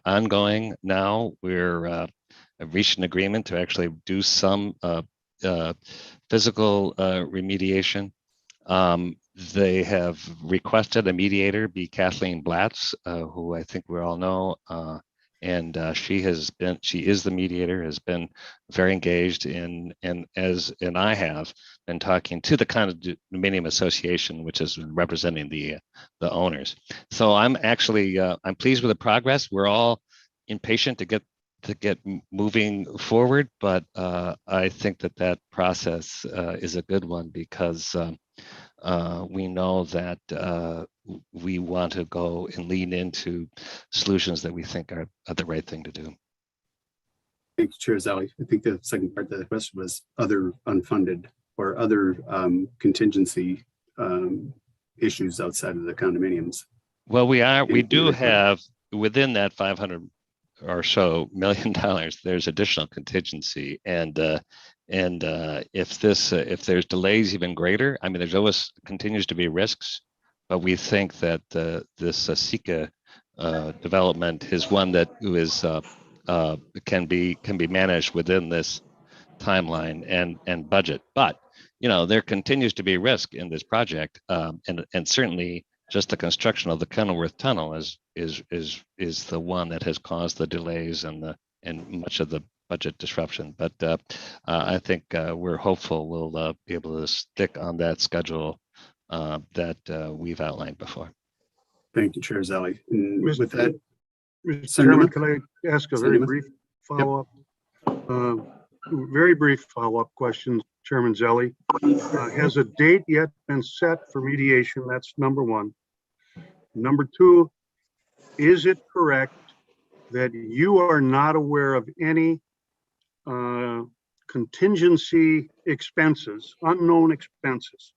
ongoing now. We're reached an agreement to actually do some physical remediation. They have requested a mediator be Kathleen Blatz, who I think we all know, and she is the mediator, has been very engaged in, and I have been talking to the condominium association, which is representing the owners. So I'm pleased with the progress. We're all impatient to get moving forward, but I think that process is a good one, because we know that we want to go and lean into solutions that we think are the right thing to do. Thank you, Chair Zelli. I think the second part of the question was other unfunded or other contingency issues outside of the condominiums. Well, we do have within that $500 or so $1 million, there's additional contingency, and if there's delays even greater, I mean, there's always continues to be risks, but we think that this Sika development is one that can be managed within this timeline and budget. But there continues to be risk in this project, and certainly just the construction of the Kenilworth Tunnel is the one that has caused the delays and much of the budget disruption. But I think we're hopeful we'll be able to stick on that schedule that we've outlined before. Thank you, Chair Zelli. And with that, Mr. Chairman, can I ask a very brief follow-up? Very brief follow-up question, Chairman Zelli. Has a date yet been set for mediation? That's number one. Number two, is it correct that you are not aware of any contingency expenses, unknown expenses,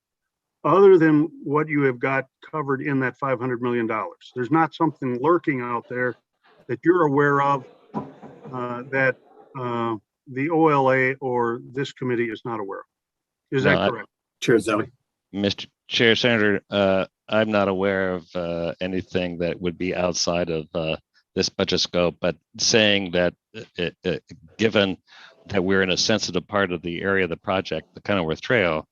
other than what you have got covered in that $500 million? There's not something lurking out there that you're aware of that the OLA or this committee is not aware of. Is that correct? Chair Zelli. Chair, Senator, I'm not aware of anything that would be outside of this budget scope, but saying that given that we're in a sensitive part of the area of the project, the Kenilworth Trail,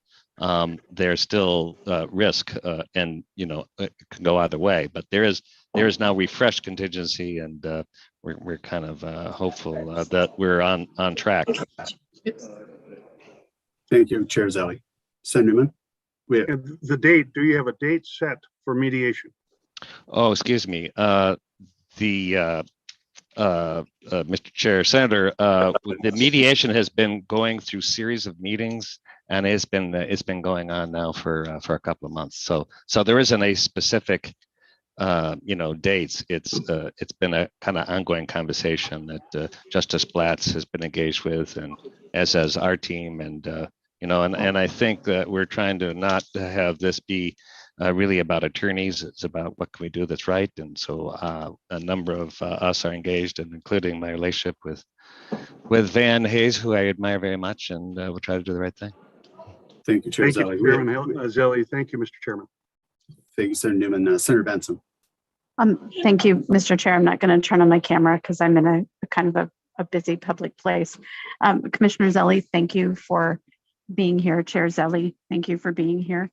there's still risk, and it can go either way. But there is now refreshed contingency, and we're kind of hopeful that we're on track. Thank you, Chair Zelli. Senator Newman. And the date, do you have a date set for mediation? Oh, excuse me. Mr. Chair, Senator, the mediation has been going through series of meetings, and it's been going on now for a couple of months. So there isn't a specific dates. It's been a kind of ongoing conversation that Justice Blatz has been engaged with, and as has our team, and and I think that we're trying to not have this be really about attorneys. It's about what can we do that's right. And so a number of us are engaged, and including my relationship with Van Hayes, who I admire very much, and we'll try to do the right thing. Thank you, Chair Thank Zelli. you, Chairman Zelli. Thank you, Mr. Chairman. Thank you, Senator Newman. Senator Benson. Thank you, Mr. Chair. I'm not going to turn on my camera because I'm in a kind of a busy public place. Commissioner Zelli, thank you for being here. Chair Zelli, thank you for being here.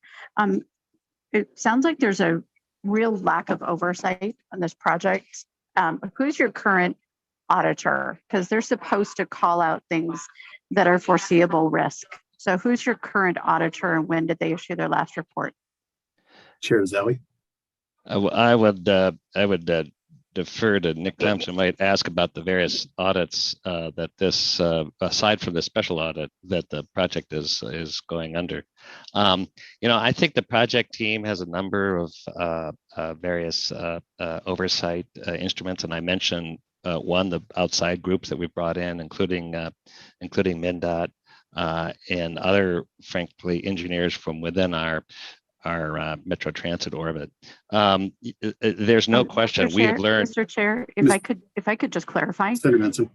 It sounds like there's a real lack of oversight on this project. Who's your current auditor? Because they're supposed to call out things that are foreseeable risk. So who's your current auditor, and when did they issue their last report? Chair Zelli. I would defer to Nick Thompson. Might ask about the various audits that this, aside from the special audit that the project is going under. I think the project team has a number of various oversight instruments, and I mentioned one, the outside groups that we've brought in, including MnDOT and other, frankly, engineers from within our Metro Transit orbit. There's no question we have learned. Mr. Chair, if I could just clarify. Senator Benson.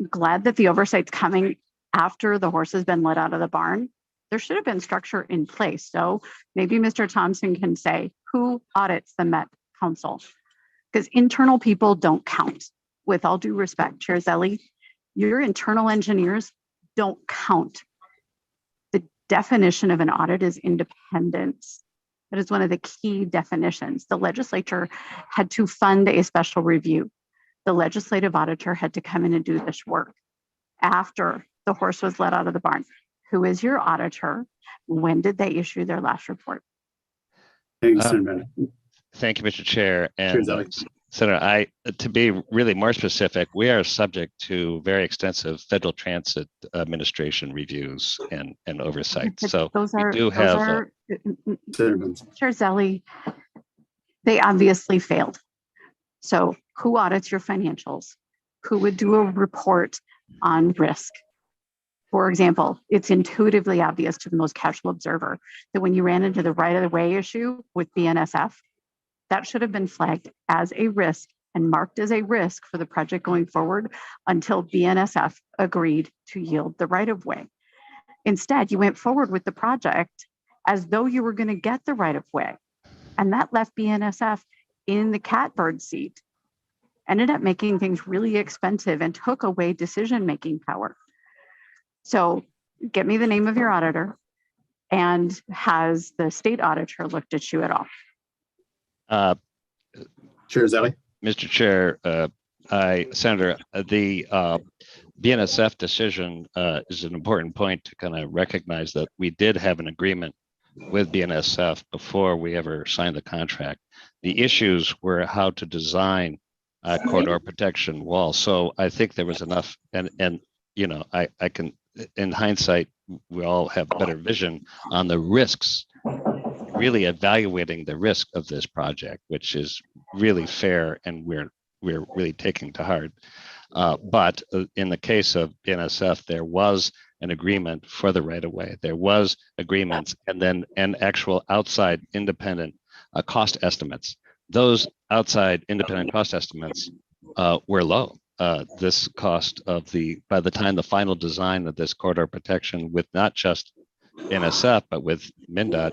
Glad that the oversight's coming after the horse has been let out of the barn. There should have been structure in place. So maybe Mr. Thompson can say who audits the Met Council, because internal people don't count. With all due respect, Chair Zelli, your internal engineers don't count. Definition of an audit is independence. That is one of the key definitions. The legislature had to fund a special review. The legislative auditor had to come in and do this work after the horse was let out of the barn. Who is your auditor? When did they issue their last report? Thank you, Senator. Thank you, Mr. Chair. And Senator, to be really more specific, we are subject to very extensive Federal Transit Administration reviews and oversight. So we do have. Chair Zelli, they obviously failed. So who audits your financials? Who would do a report on risk? For example, it's intuitively obvious to the most casual observer that when you ran into the right-of-the-way issue with BNSF, that should have been flagged as a risk and marked as a risk for the project going forward until BNSF agreed to yield the right-of-way. Instead, you went forward with the project as though you were going to get the right-of-way. And that left BNSF in the catbird seat, ended up making things really expensive and took away decision-making power. So get me the name of your auditor, and has the state auditor looked at you at all? Chair Zelli. Mr. Chair, Senator, the BNSF decision is an important point to kind of recognize that we did have an agreement with BNSF before we ever signed the contract. The issues were how to design a corridor protection wall. So I think there was enough, and I can, in hindsight, we all have better vision on the risks, really evaluating the risk of this project, which is really fair, and we're really taking to heart. But in the case of BNSF, there was an agreement for the right-of-way. There was agreements, and actual outside independent cost estimates. Those outside independent cost estimates were low. This cost of by the time the final design of this corridor protection, with not just NSF, but with MnDOT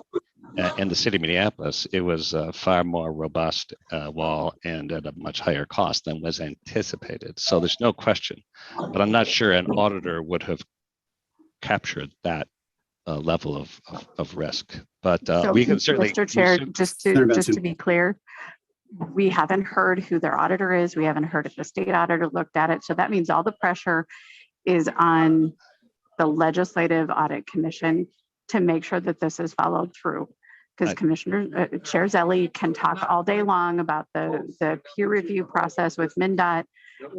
and the city of Minneapolis, it was a far more robust wall and at a much higher cost than was anticipated. So there's no question, but I'm not sure an auditor would have captured that level of risk. But we can certainly. Mr. Chair, just to be clear, we haven't heard who their auditor is. We haven't heard if the state auditor looked at it. So that means all the pressure is on the Legislative Audit Commission to make sure that this is followed through. Because Commissioner Chair Zelli can talk all day long about the peer review process with MnDOT.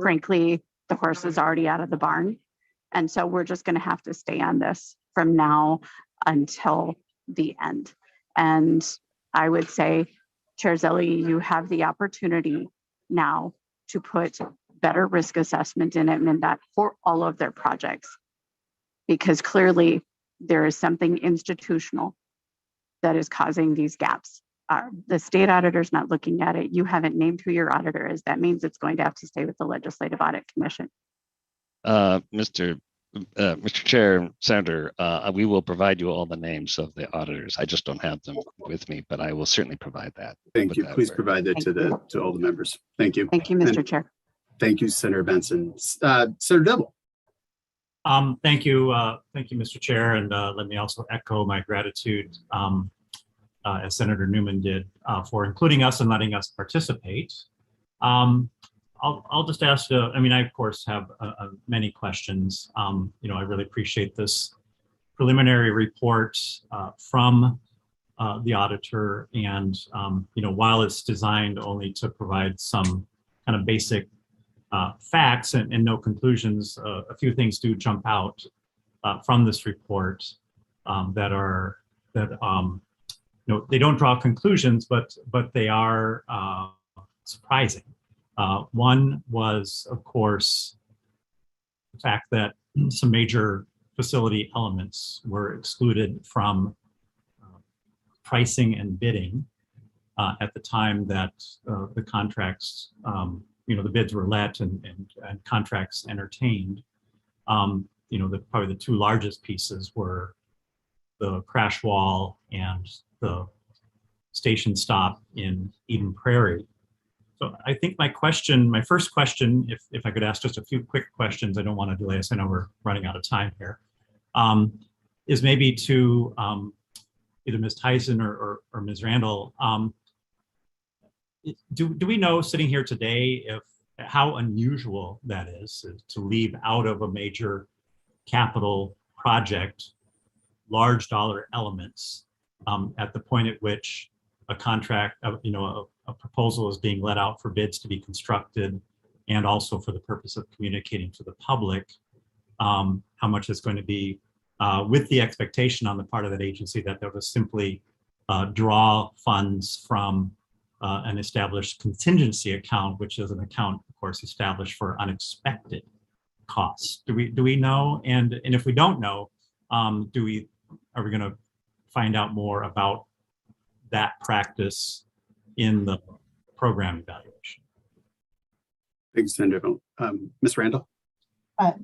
Frankly, the horse is already out of the barn. And so we're just going to have to stay on this from now until the end. And I would say, Chair Zelli, you have the opportunity now to put better risk assessment in at MnDOT for all of their projects. Because clearly there is something institutional that is causing these gaps. The state auditor's not looking at it. You haven't named who your auditor is. That means it's going to have to stay with the Legislative Audit Commission. Mr. Chair, Senator, we will provide you all the names of the auditors. I just don't have them with me, but I will certainly provide that. Thank you. Please provide that to all the members. Thank you. Thank you, Mr. Chair. Thank you, Senator Benson. Senator Dibble. Thank you, Mr. Chair, and let me also echo my gratitude, as Senator Newman did, for including us and letting us participate. I'll just ask. I mean, I of course have many questions. You know, I really appreciate this preliminary report from the auditor, and you know, while it's designed only to provide some kind of basic facts and no conclusions, a few things do jump out from this report that you know, they don't draw conclusions, but they are surprising. One was, of course, the fact that some major facility elements were excluded from pricing and bidding at the time that the contracts, you know, the bids were let and contracts entertained. You know, probably the two largest pieces were the crash wall and the station stop in Eden Prairie. So I think my first question, if I could ask just a few quick questions, I don't want to delay us, I know we're running out of time here, is maybe to either Ms. Tyson or Ms. Randall. Do we know, sitting here today, how unusual that is to leave out of a major capital project large dollar elements at the point at which a contract, you know, a proposal is being let out for bids to be constructed, and also for the purpose of communicating to the public how much is going to be, with the expectation on the part of that agency that they'll just simply draw funds from an established contingency account, which is an account, of course, established for unexpected costs. Do we know? And if we don't know, are we going to find out more about that practice in the program evaluation? Thanks, Senator. Ms. Randall.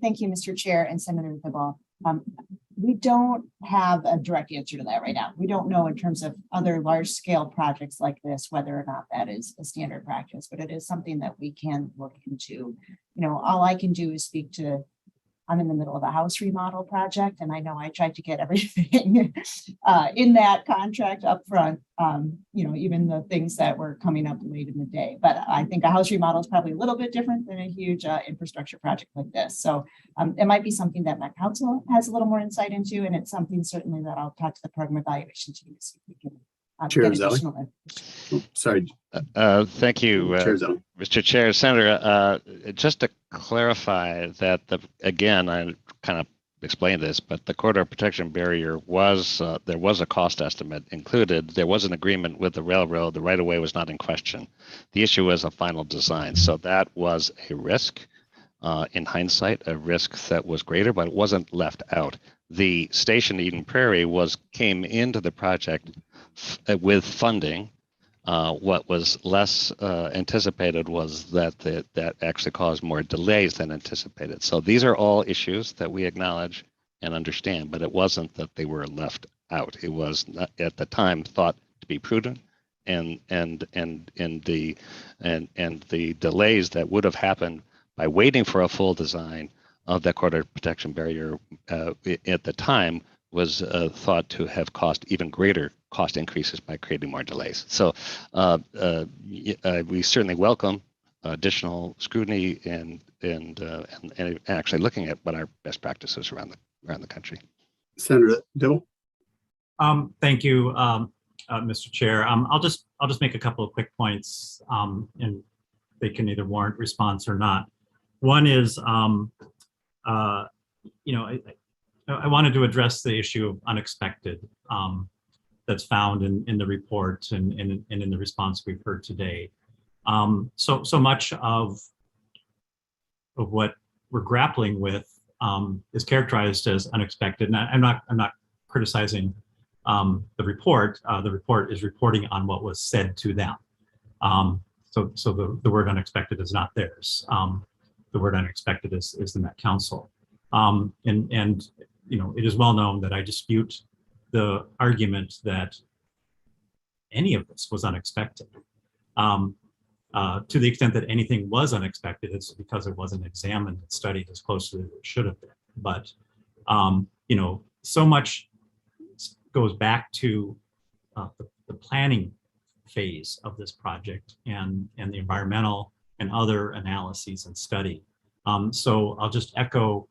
Thank you, Mr. Chair and Senator Dibble. We don't have a direct answer to that right now. We don't know in terms of other large scale projects like this, whether or not that is a standard practice, but it is something that we can look into. You know, all I can do is speak to, I'm in the middle of a house remodel project, and I know I tried to get everything in that contract up front, you know, even the things that were coming up late in the day. But I think a house remodel is probably a little bit different than a huge infrastructure project like this. So it might be something that my council has a little more insight into, and it's something certainly that I'll talk to the program evaluation team to see if we can Chair get additional Zelli. Sorry. Thank you, Mr. Chair. Senator, just to clarify that, again, I kind of explained this, but the corridor protection barrier was, there was a cost estimate included. There was an agreement with the railroad. The right-of-way was not in question. The issue was a final design. So that was a risk, in hindsight, a risk that was greater, but it wasn't left out. The station Eden Prairie came into the project with funding. What was less anticipated was that actually caused more delays than anticipated. So these are all issues that we acknowledge and understand, but it wasn't that they were left out. It was not, at the time, thought to be prudent, and the delays that would have happened by waiting for a full design of that quarter protection barrier at the time was thought to have cost even greater cost increases by creating more delays. So we certainly welcome additional scrutiny and actually looking at what our best practices around the country. Senator Dibble. Thank you, Mr. Chair. I'll just make a couple of quick points, and they can either warrant response or not. One is, I wanted to address the issue of unexpected that's found in the report and in the response we've heard today. So much of what we're grappling with is characterized as unexpected. And I'm not criticizing the report. The report is reporting on what was said to them. So the word unexpected is not theirs. The word unexpected is the Met Council. And it is well known that I dispute the argument that any of this was unexpected. To the extent that anything was unexpected, it's because it wasn't examined and studied as closely as it should have been. But so much goes back to the planning phase of this project and the environmental and other analyses and study. So I'll just echo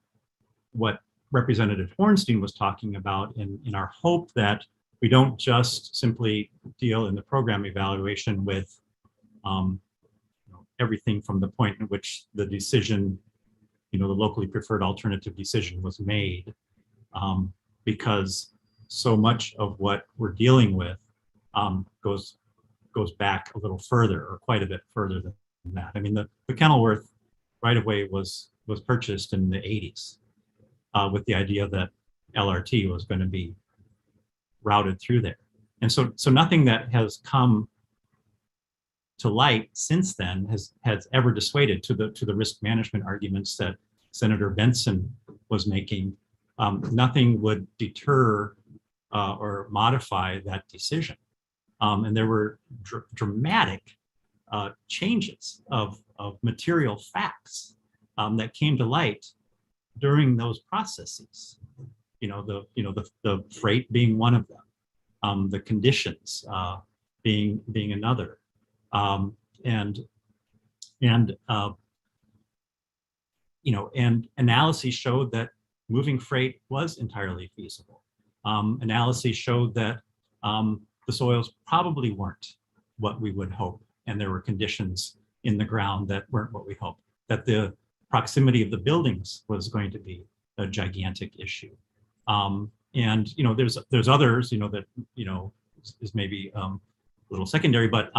what Representative Hornstein was talking about in our hope that we don't just simply deal in the program evaluation with everything from the point in which the decision, the locally preferred alternative decision was made, because so much of what we're dealing with goes back a little further, or quite a bit further than that. I mean, the Kenilworth right-of-way was purchased in the 80s with the idea that LRT was going to be routed through there. And so nothing that has come to light since then has ever dissuaded to the risk management arguments that Senator Benson was making. Nothing would deter or modify that decision. And there were dramatic changes of material facts that came to light during those processes. The freight being one of them, the conditions being another. And analyses showed that moving freight was entirely feasible. Analyses showed that the soils probably weren't what we would hope, and there were conditions in the ground that weren't what we hoped, that the proximity of the buildings was going to be a gigantic issue. And there's others, that is maybe a little secondary, but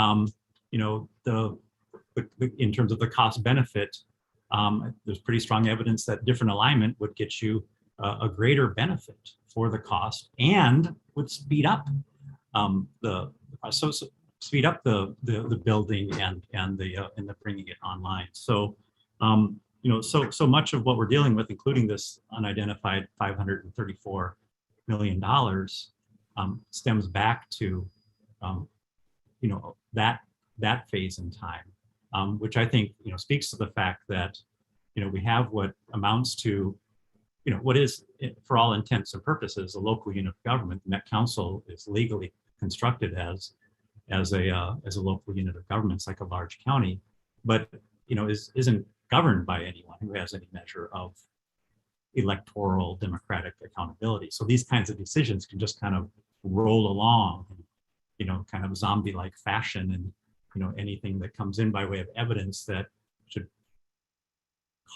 in terms of the cost benefit, there's pretty strong evidence that different alignment would get you a greater benefit for the cost and would speed up the building and the bringing it online. So so much of what we're dealing with, including this unidentified $534 million, stems back to that phase in time, which I think speaks to the fact that we have what amounts to what is, for all intents and purposes, a local unit of government. The Met Council is legally constructed as a local unit of government. It's like a large county, but isn't governed by anyone who has any measure of electoral democratic accountability. So these kinds of decisions can just kind of roll along, kind of zombie-like fashion, and anything that comes in by way of evidence that should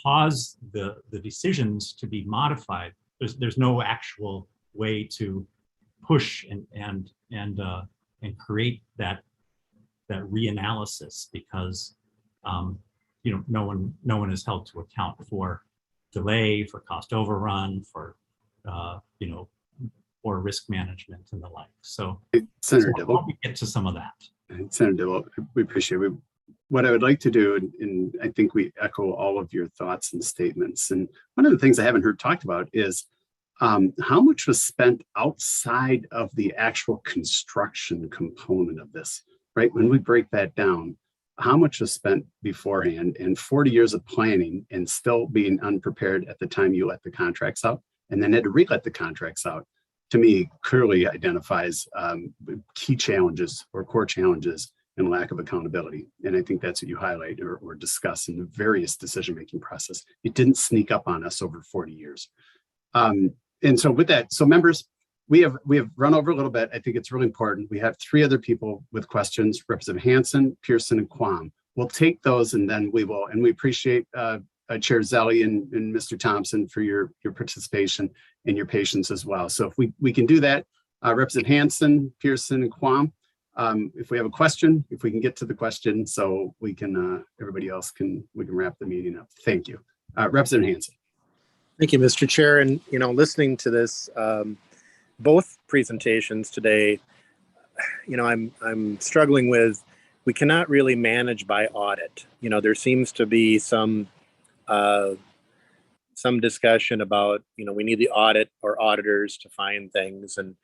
cause the decisions to be modified. There's no actual way to push and create that reanalysis, because no one is held to account for delay, for cost overrun, for or risk management and the like. So, Senator Dibble, we get to some of that. Senator Dibble, we appreciate it. What I would like to do, and I think we echo all of your thoughts and statements. And one of the things I haven't heard talked about is How much was spent outside of the actual construction component of this, right? When we break that down, how much was spent beforehand, and 40 years of planning and still being unprepared at the time you let the contracts out and then had to re-let the contracts out, to me, clearly identifies key challenges or core challenges and lack of accountability. And I think that's what you highlight or discuss in the various decision-making process. It didn't sneak up on us over 40 years. And so with that, so members, we have run over a little bit. I think it's really important. We have 3 other people with questions, Representative Hansen, Pearson, and Quam. We'll take those and then we will, and we appreciate Chair Zelli and Mr. Thompson for your participation and your patience as well. So if we can do that, Representative Hansen, Pearson, and Quam, if we have a question, if we can get to the question so we can, everybody else we can wrap the meeting up. Thank you. Representative Hansen. Thank you, Mr. Chair. And, listening to this, both presentations today, I'm struggling with, we cannot really manage by audit. There seems to be some discussion about, we need the audit or auditors to find things. And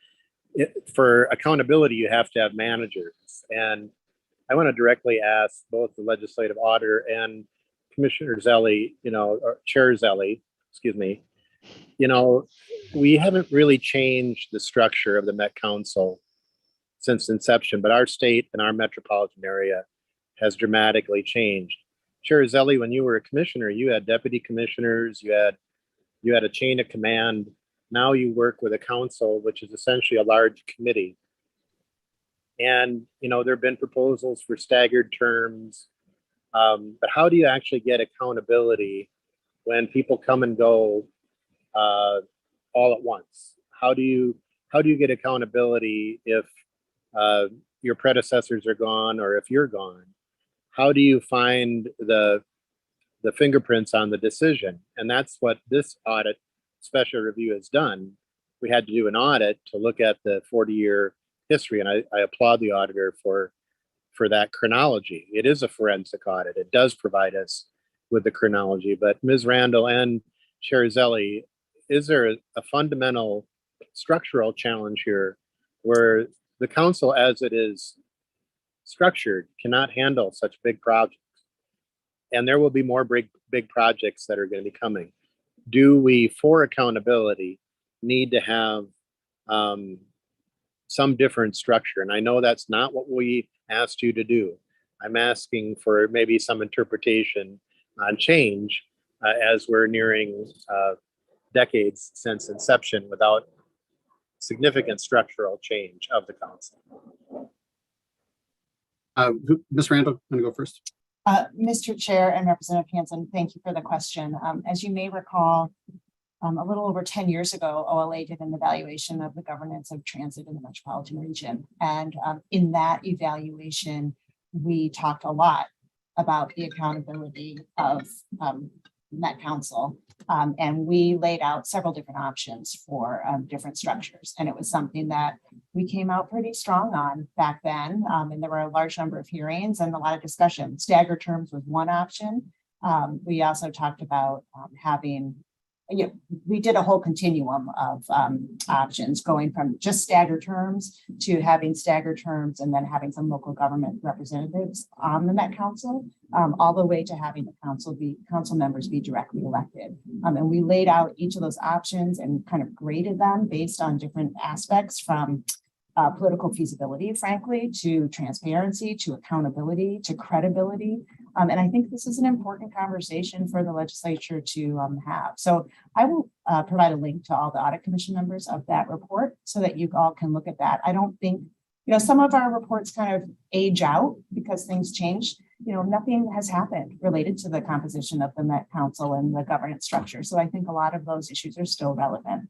for accountability, you have to have managers. And I want to directly ask both the legislative auditor and Commissioner Zelli, or Chair Zelli, excuse me, we haven't really changed the structure of the Met Council since inception, but our state and our metropolitan area has dramatically changed. Chair Zelli, when you were a commissioner, you had deputy commissioners, you had a chain of command. Now you work with a council, which is essentially a large committee. And, there have been proposals for staggered terms, but how do you actually get accountability when people come and go all at once? How do you get accountability if your predecessors are gone or if you're gone? How do you find the fingerprints on the decision? And that's what this audit special review has done. We had to do an audit to look at the 40-year history, and I applaud the auditor for that chronology. It is a forensic audit. It does provide us with the chronology. But Ms. Randall and Chair Zelli, is there a fundamental structural challenge here where the council, as it is structured, cannot handle such big projects? And there will be more big projects that are going to be coming. Do we, for accountability, need to have some different structure? And I know that's not what we asked you to do. I'm asking for maybe some interpretation on change as we're nearing decades since inception without significant structural change of the council. Ms. Randall, I'm going to go first. Mr. Chair and Representative Hansen, thank you for the question. As you may recall, a little over 10 years ago, OLA did an evaluation of the governance of transit in the metropolitan region. And in that evaluation, we talked a lot about the accountability of Met Council. And we laid out several different options for different structures. And it was something that we came out pretty strong on back then. And there were a large number of hearings and a lot of discussion. Staggered terms was one option. We also talked about having, we did a whole continuum of options, going from just staggered terms to having staggered terms and then having some local government representatives on the Met Council, all the way to having the council members be directly elected. And we laid out each of those options and kind of graded them based on different aspects, from political feasibility, frankly, to transparency, to accountability, to credibility. And I think this is an important conversation for the legislature to have. So I will provide a link to all the audit commission members of that report so that you all can look at that. I don't think, some of our reports kind of age out because things change. Nothing has happened related to the composition of the Met Council and the governance structure. So I think a lot of those issues are still relevant.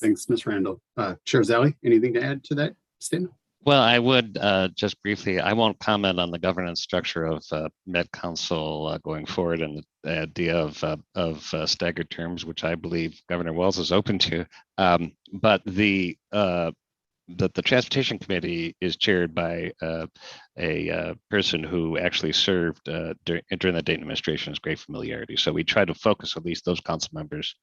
Thanks, Ms. Randall. Chair Zelli, anything to add to that statement? Well, I would just briefly, I won't comment on the governance structure of Met Council going forward and the idea of staggered terms, which I believe Governor Wells is open to. But the that the transportation committee is chaired by a person who actually served during the Dayton administration, has great familiarity. So we try to focus at least those council members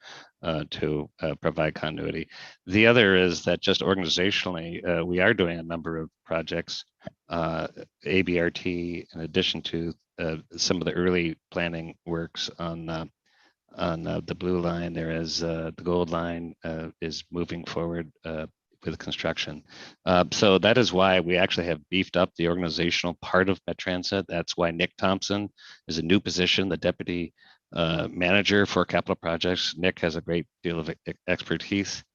to provide continuity. The other is that just organizationally, we are doing a number of projects, ABRT, in addition to some of the early planning works on the blue line. There is the gold line is moving forward with construction. So that is why we actually have beefed up the organizational part of Met Transit. That's why Nick Thompson is a new position, the deputy manager for capital projects. Nick has a great deal of expertise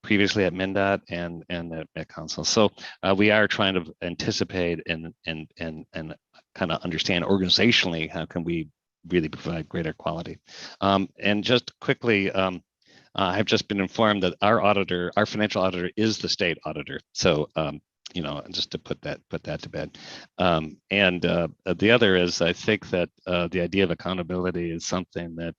previously at MnDOT and at Met Council. So we are trying to anticipate and kind of understand organizationally how can we really provide greater quality. And just quickly, I've just been informed that our auditor, our financial auditor, is the state auditor. So, you know, just to put that to bed. And the other is, I think that the idea of accountability is something that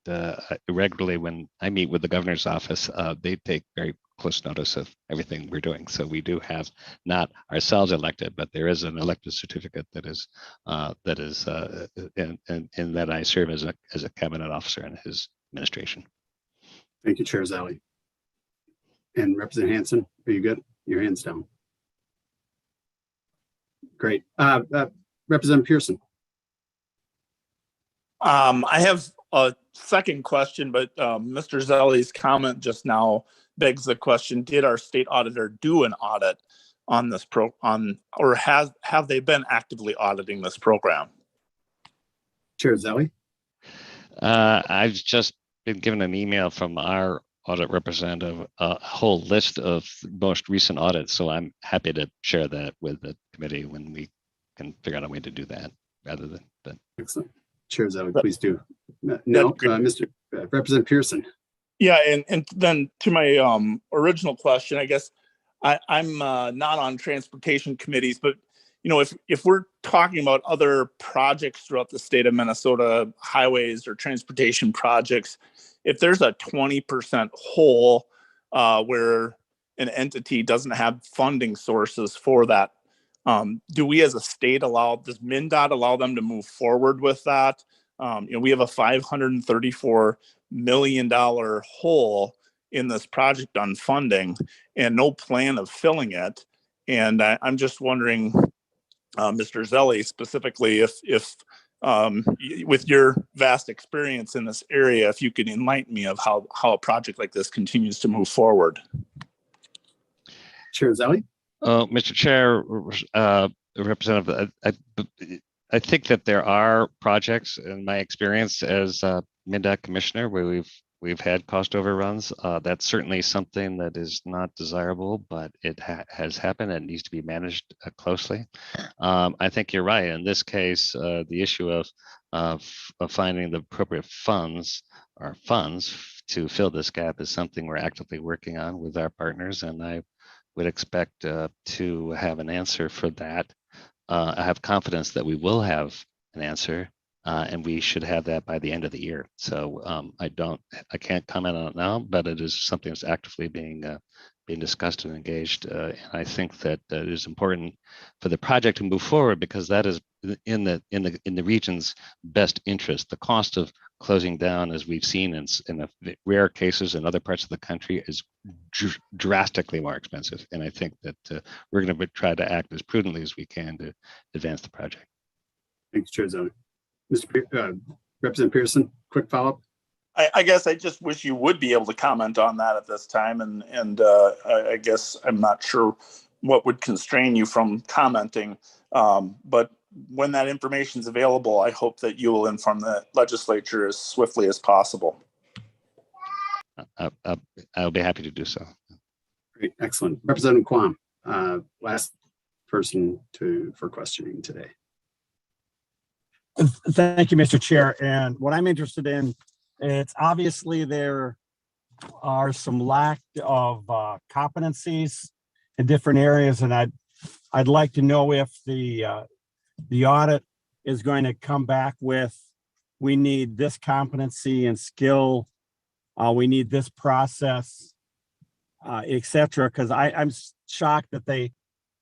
regularly, when I meet with the governor's office, they take very close notice of everything we're doing. So we do have not ourselves elected, but there is an elected certificate that is and that I serve as a cabinet officer in his administration. Thank you, Chair Zally. And Representative Hansen, are you good? Your hand's down. Great. Representative Pearson. I have a second question, but Mr. Zelli's comment just now begs the question: did our state auditor do an audit on this or have they been actively auditing this program? Chair Zelli. I've just been given an email from our audit representative, a whole list of most recent audits. So I'm happy to share that with the committee when we can figure out a way to do that rather than. But. Excellent. Chair Zelli, please do. No, Mr. Representative Pearson. Yeah, and then to my original question, I guess I'm not on transportation committees, but you know, if we're talking about other projects throughout the state of Minnesota, highways or transportation projects, if there's a 20% hole where an entity doesn't have funding sources for that, do we as a state does MnDOT allow them to move forward with that? You know, we have a $534 million hole in this project on funding and no plan of filling it. And I'm just wondering, Mr. Zelli, specifically, if with your vast experience in this area, if you could enlighten me of how a project like this continues to move forward. Chair Zelli. Mr. Chair, Representative, I think that there are projects in my experience as MnDOT commissioner where we've had cost overruns. That's certainly something that is not desirable, but it has happened and needs to be managed closely. I think you're right. In this case, the issue of finding the appropriate funds to fill this gap is something we're actively working on with our partners, and I would expect to have an answer for that. I have confidence that we will have an answer. And we should have that by the end of the year. So I can't comment on it now, but it is something that's actively being discussed and engaged. And I think that it is important for the project to move forward because that is in the region's best interest. The cost of closing down, as we've seen in the rare cases in other parts of the country, is drastically more expensive. And I think that we're going to try to act as prudently as we can to advance the project. Thanks, Chair Zoni. Representative Pearson, quick follow-up. I guess I just wish you would be able to comment on that at this time, and I guess I'm not sure what would constrain you from commenting. But when that information is available, I hope that you will inform the legislature as swiftly as possible. I'll be happy to do so. Great, excellent. Representative Quam, last person for questioning today. Thank you, Mr. Chair. And what I'm interested in, it's obviously there are some lack of competencies in different areas, and I'd like to know if the audit is going to come back with, we need this competency and skill, we need this process. et cetera. Because I'm shocked that they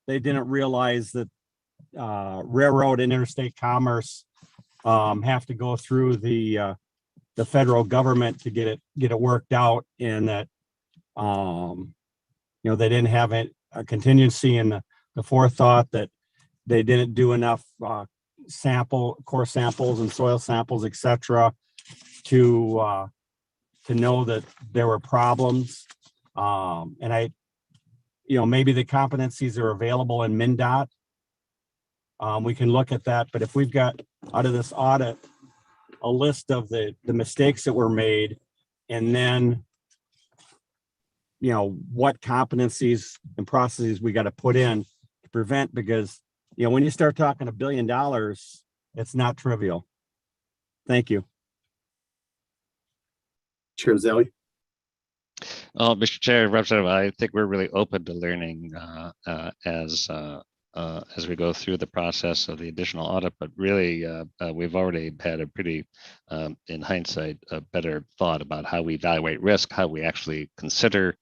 didn't realize that railroad and interstate commerce have to go through the federal government to get it worked out, and that they didn't have a contingency in the forethought, that they didn't do enough core samples and soil samples, et cetera, to know that there were problems. And maybe the competencies are available in MnDOT. We can look at that, but if we've got out of this audit a list of the mistakes that were made, and then what competencies and processes we got to put in to prevent, because when you start talking $1 billion, it's not trivial. Thank you. Chair Zelli. Well, Mr. Chair, Representative, I think we're really open to learning as we go through the process of the additional audit, but really we've already had a pretty, in hindsight, a better thought about how we evaluate risk, how we actually consider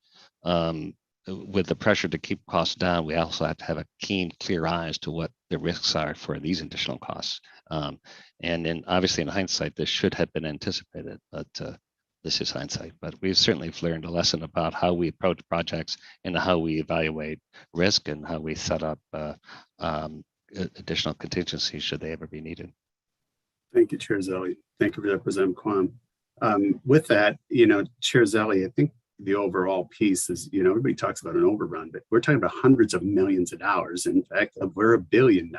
with the pressure to keep costs down, we also have to have a keen, clear eyes to what the risks are for these additional costs. And then obviously in hindsight, this should have been anticipated, but this is hindsight. But we've certainly learned a lesson about how we approach projects and how we evaluate risk and how we set up additional contingencies should they ever be needed. Thank you, Chair Zelli. Thank you, Representative Kwan. With that, Chair Zelli, I think the overall piece is, everybody talks about an overrun, but we're talking about hundreds of millions of dollars. In fact, we're $1 billion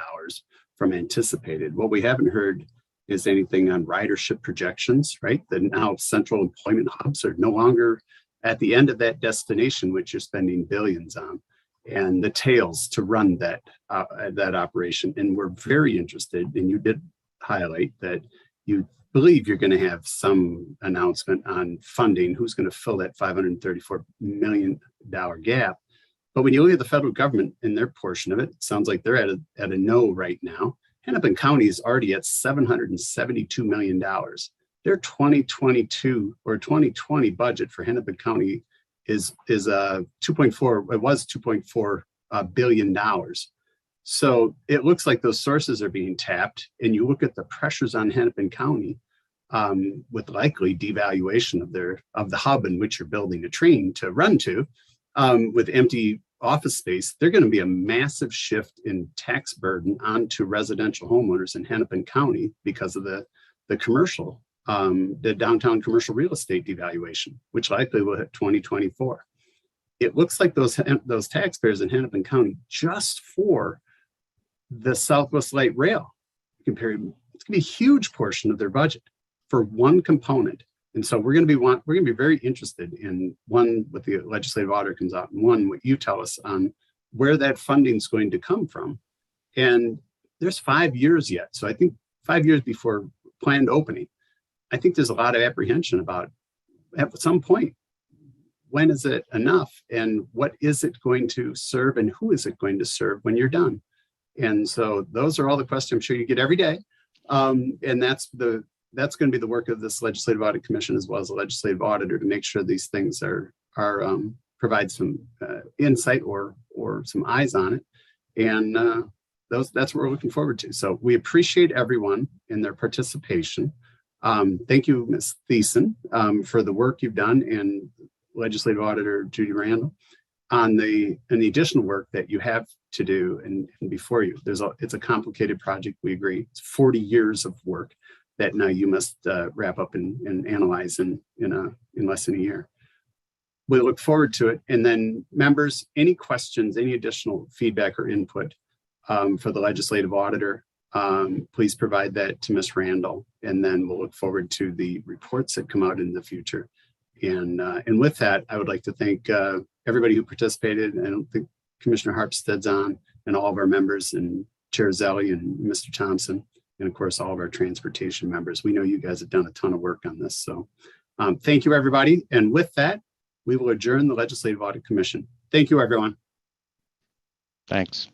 from anticipated. What we haven't heard is anything on ridership projections, right? That now central employment hubs are no longer at the end of that destination, which you're spending billions on, and the tails to run that operation. And we're very interested, and you did highlight that you believe you're going to have some announcement on funding, who's going to fill that $534 million gap. But when you look at the federal government and their portion of it, it sounds like they're at a no right now. Hennepin County is already at $772 million. Their 2022 or 2020 budget for Hennepin County is 2.4. It was $2.4 billion. So it looks like those sources are being tapped, and you look at the pressures on Hennepin County with likely devaluation of the hub in which you're building a train to run to, with empty office space. There's going to be a massive shift in tax burden onto residential homeowners in Hennepin County because of the commercial, the downtown commercial real estate devaluation, which likely will hit 2024. It looks like those taxpayers in Hennepin County, just for the Southwest Light Rail, it's going to be a huge portion of their budget for one component. And so we're going to be very interested in, one, what the legislative auditor comes out, and one, what you tell us on where that funding is going to come from. And there's 5 years yet. So I think 5 years before planned opening, I think there's a lot of apprehension about, at some point, when is it enough, and what is it going to serve, and who is it going to serve when you're done? And so those are all the questions I'm sure you get every day. And that's going to be the work of this Legislative Audit Commission, as well as the legislative auditor, to make sure these things are provide some insight or some eyes on it. And that's what we're looking forward to. So we appreciate everyone in their participation. Thank you, Ms. Thiessen, for the work you've done, and Legislative Auditor Judy Randall on the additional work that you have to do and before you. It's a complicated project. We agree. It's 40 years of work that now you must wrap up and analyze in less than a year. We look forward to it. And then, members, any questions, any additional feedback or input for the legislative auditor, please provide that to Ms. Randall, and then we'll look forward to the reports that come out in the future. And with that, I would like to thank everybody who participated, and I think Commissioner Harpstead's on, and all of our members, and Chair Zelli and Mr. Thompson, and of course, all of our transportation members. We know you guys have done a ton of work on this. So thank you, everybody. And with that, we will adjourn the Legislative Audit Commission. Thank you, everyone. Thanks.